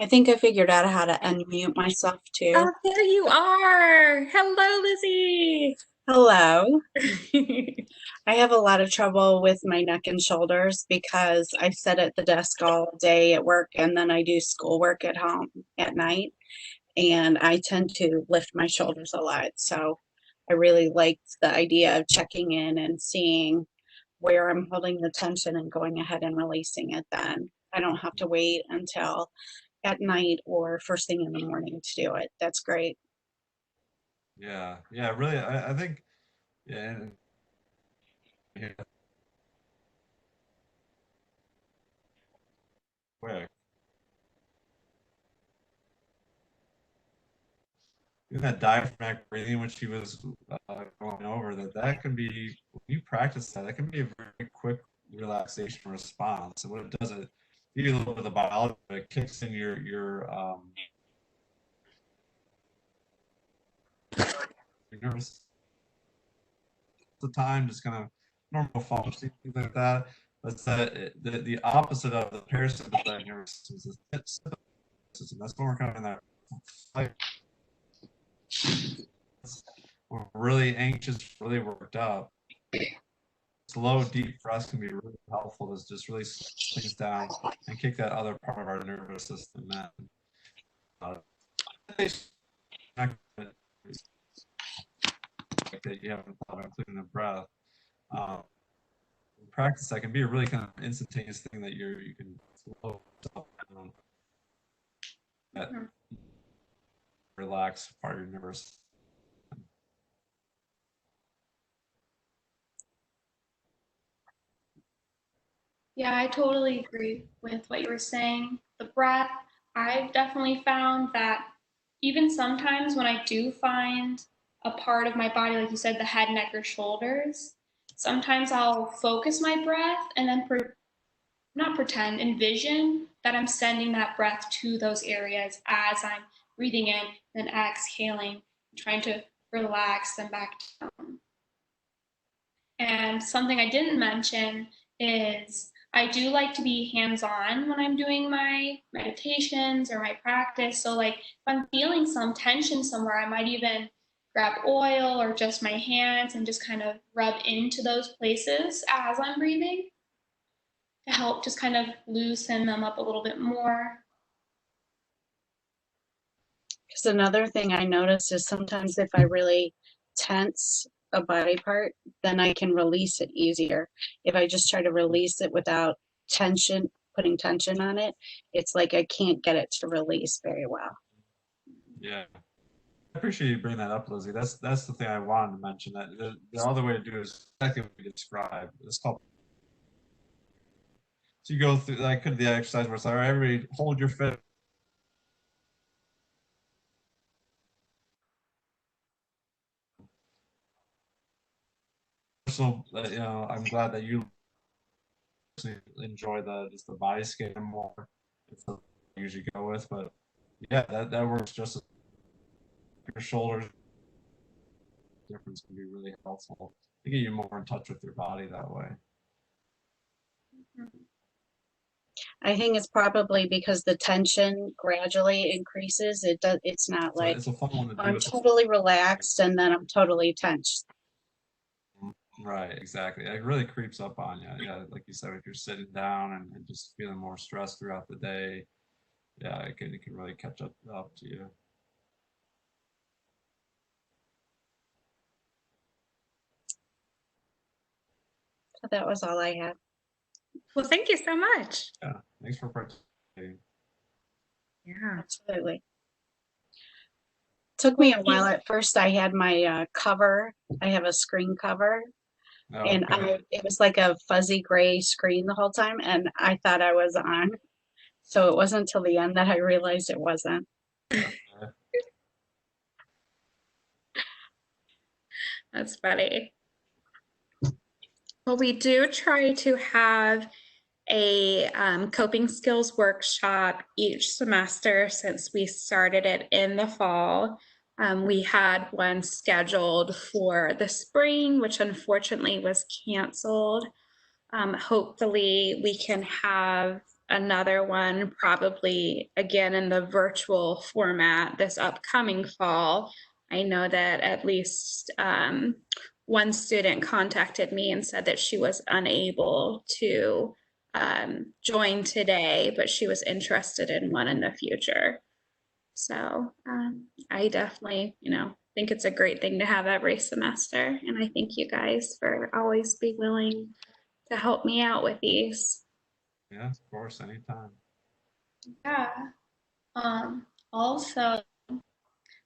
D: I think I figured out how to unmute myself too.
A: Oh, there you are. Hello, Lizzie.
D: Hello. I have a lot of trouble with my neck and shoulders because I sit at the desk all day at work and then I do schoolwork at home at night. And I tend to lift my shoulders a lot. So I really liked the idea of checking in and seeing where I'm holding the tension and going ahead and releasing it then. I don't have to wait until at night or first thing in the morning to do it. That's great.
B: Yeah, yeah, really, I think, yeah, yeah, quick. In that diaphragmatic breathing, when she was going over that can be, when you practice that can be a very quick relaxation response. And what it does, it give you a little bit of the biology, but it kicks in your nervous the time, just kind of normal functioning, things like that. But it's the opposite of the parasympathetic nervous system is the sympathetic system. That's when we're kind of in that fight. We're really anxious, really worked up. Slow, deep breaths can be really helpful to just really slow things down and kick that other part of our nervous system in. That you haven't thought about, including the breath. Practice that can be a really kind of instantaneous thing that you can slow down, that relax part of your nervous.
C: Yeah, I totally agree with what you were saying. The breath, I've definitely found that even sometimes when I do find a part of my body, like you said, the head, neck, or shoulders, sometimes I'll focus my breath and then not pretend, envision that I'm sending that breath to those areas as I'm breathing in and exhaling, trying to relax them back down. And something I didn't mention is I do like to be hands on when I'm doing my meditations or my practice. So, like, if I'm feeling some tension somewhere, I might even grab oil or just my hands and just kind of rub into those places as I'm breathing to help just kind of loosen them up a little bit more.
D: Because another thing I noticed is sometimes if I really tense a body part, then I can release it easier. If I just try to release it without tension, putting tension on it, it's like I can't get it to release very well.
B: Yeah. I appreciate you bringing that up, Lizzie. That's the thing I wanted to mention. That the other way to do it is exactly what we described. It's called. So you go through like the exercise where it's like, all right, everybody hold your fist. So I'm glad that you enjoy just the body scan more. It's what I usually go with, but yeah, that works just as your shoulders. Difference can be really helpful to get you more in touch with your body that way.
D: I think it's probably because the tension gradually increases. It's not like
B: it's a fun one to do.
D: I'm totally relaxed and then I'm totally tense.
B: Right, exactly. It really creeps up on you. Yeah, like you said, if you're sitting down and just feeling more stressed throughout the day, yeah, it can really catch up to you.
D: So that was all I had.
A: Well, thank you so much.
B: Yeah, thanks for participating.
A: Yeah.
D: Absolutely. Took me a while. At first I had my cover. I have a screen cover.
B: Oh,
D: And
B: okay.
D: it was like a fuzzy gray screen the whole time, and I thought I was on. So it wasn't until the end that I realized it wasn't.
A: That's funny. Well, we do try to have a coping skills workshop each semester since we started it in the fall. We had one scheduled for the spring, which unfortunately was canceled. Hopefully we can have another one probably again in the virtual format this upcoming fall. I know that at least one student contacted me and said that she was unable to join today, but she was interested in one in the future. So I definitely, think it's a great thing to have every semester. And I thank you guys for always be willing to help me out with these.
B: Yeah, of course, anytime.
C: Yeah. Also,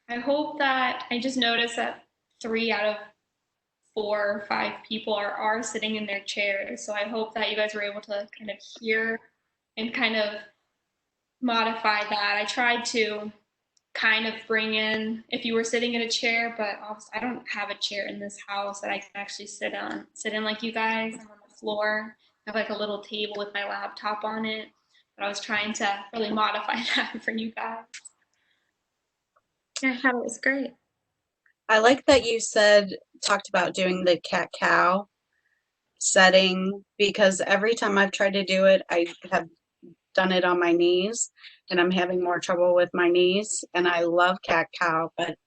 C: I hope that I just noticed that 3 out of 4 or 5 people are sitting in their chairs. So I hope that you guys were able to kind of hear and kind of modify that. I tried to kind of bring in if you were sitting in a chair, but obviously I don't have a chair in this house that I can actually sit in like you guys. I'm on the floor. I have like a little table with my laptop on it. But I was trying to really modify that for you guys.
A: Yeah, I thought it was great.
D: I like that you talked about doing the cat cow setting, because every time I've tried to do it, I have done it on my knees and I'm having more trouble with my knees. And I love cat cow, but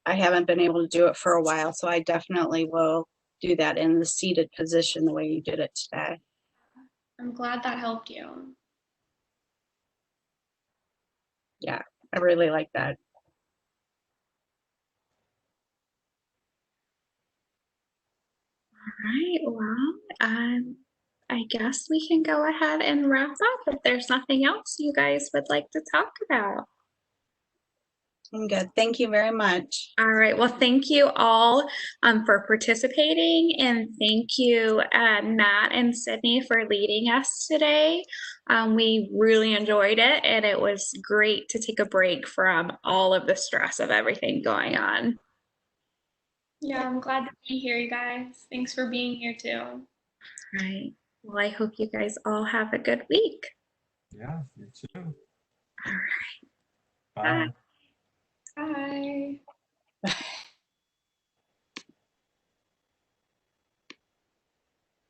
D: I haven't been able to do it for a while. So I definitely will do that in the seated position the way you did it today.
C: I'm glad that helped you.
D: Yeah, I really like that.
A: All right, well, I guess we can go ahead and wrap up if there's nothing else you guys would like to talk about.
D: I'm good. Thank you very much.
A: All right, well, thank you all for participating, and thank you, Matt and Sydney, for leading us today. We really enjoyed it, and it was great to take a break from all of the stress of everything going on.
C: Yeah, I'm glad to be here, you guys. Thanks for being here too.
A: All right, well, I hope you guys all have a good week.
B: Yeah, you too.
A: All right,
B: Bye.
C: Bye.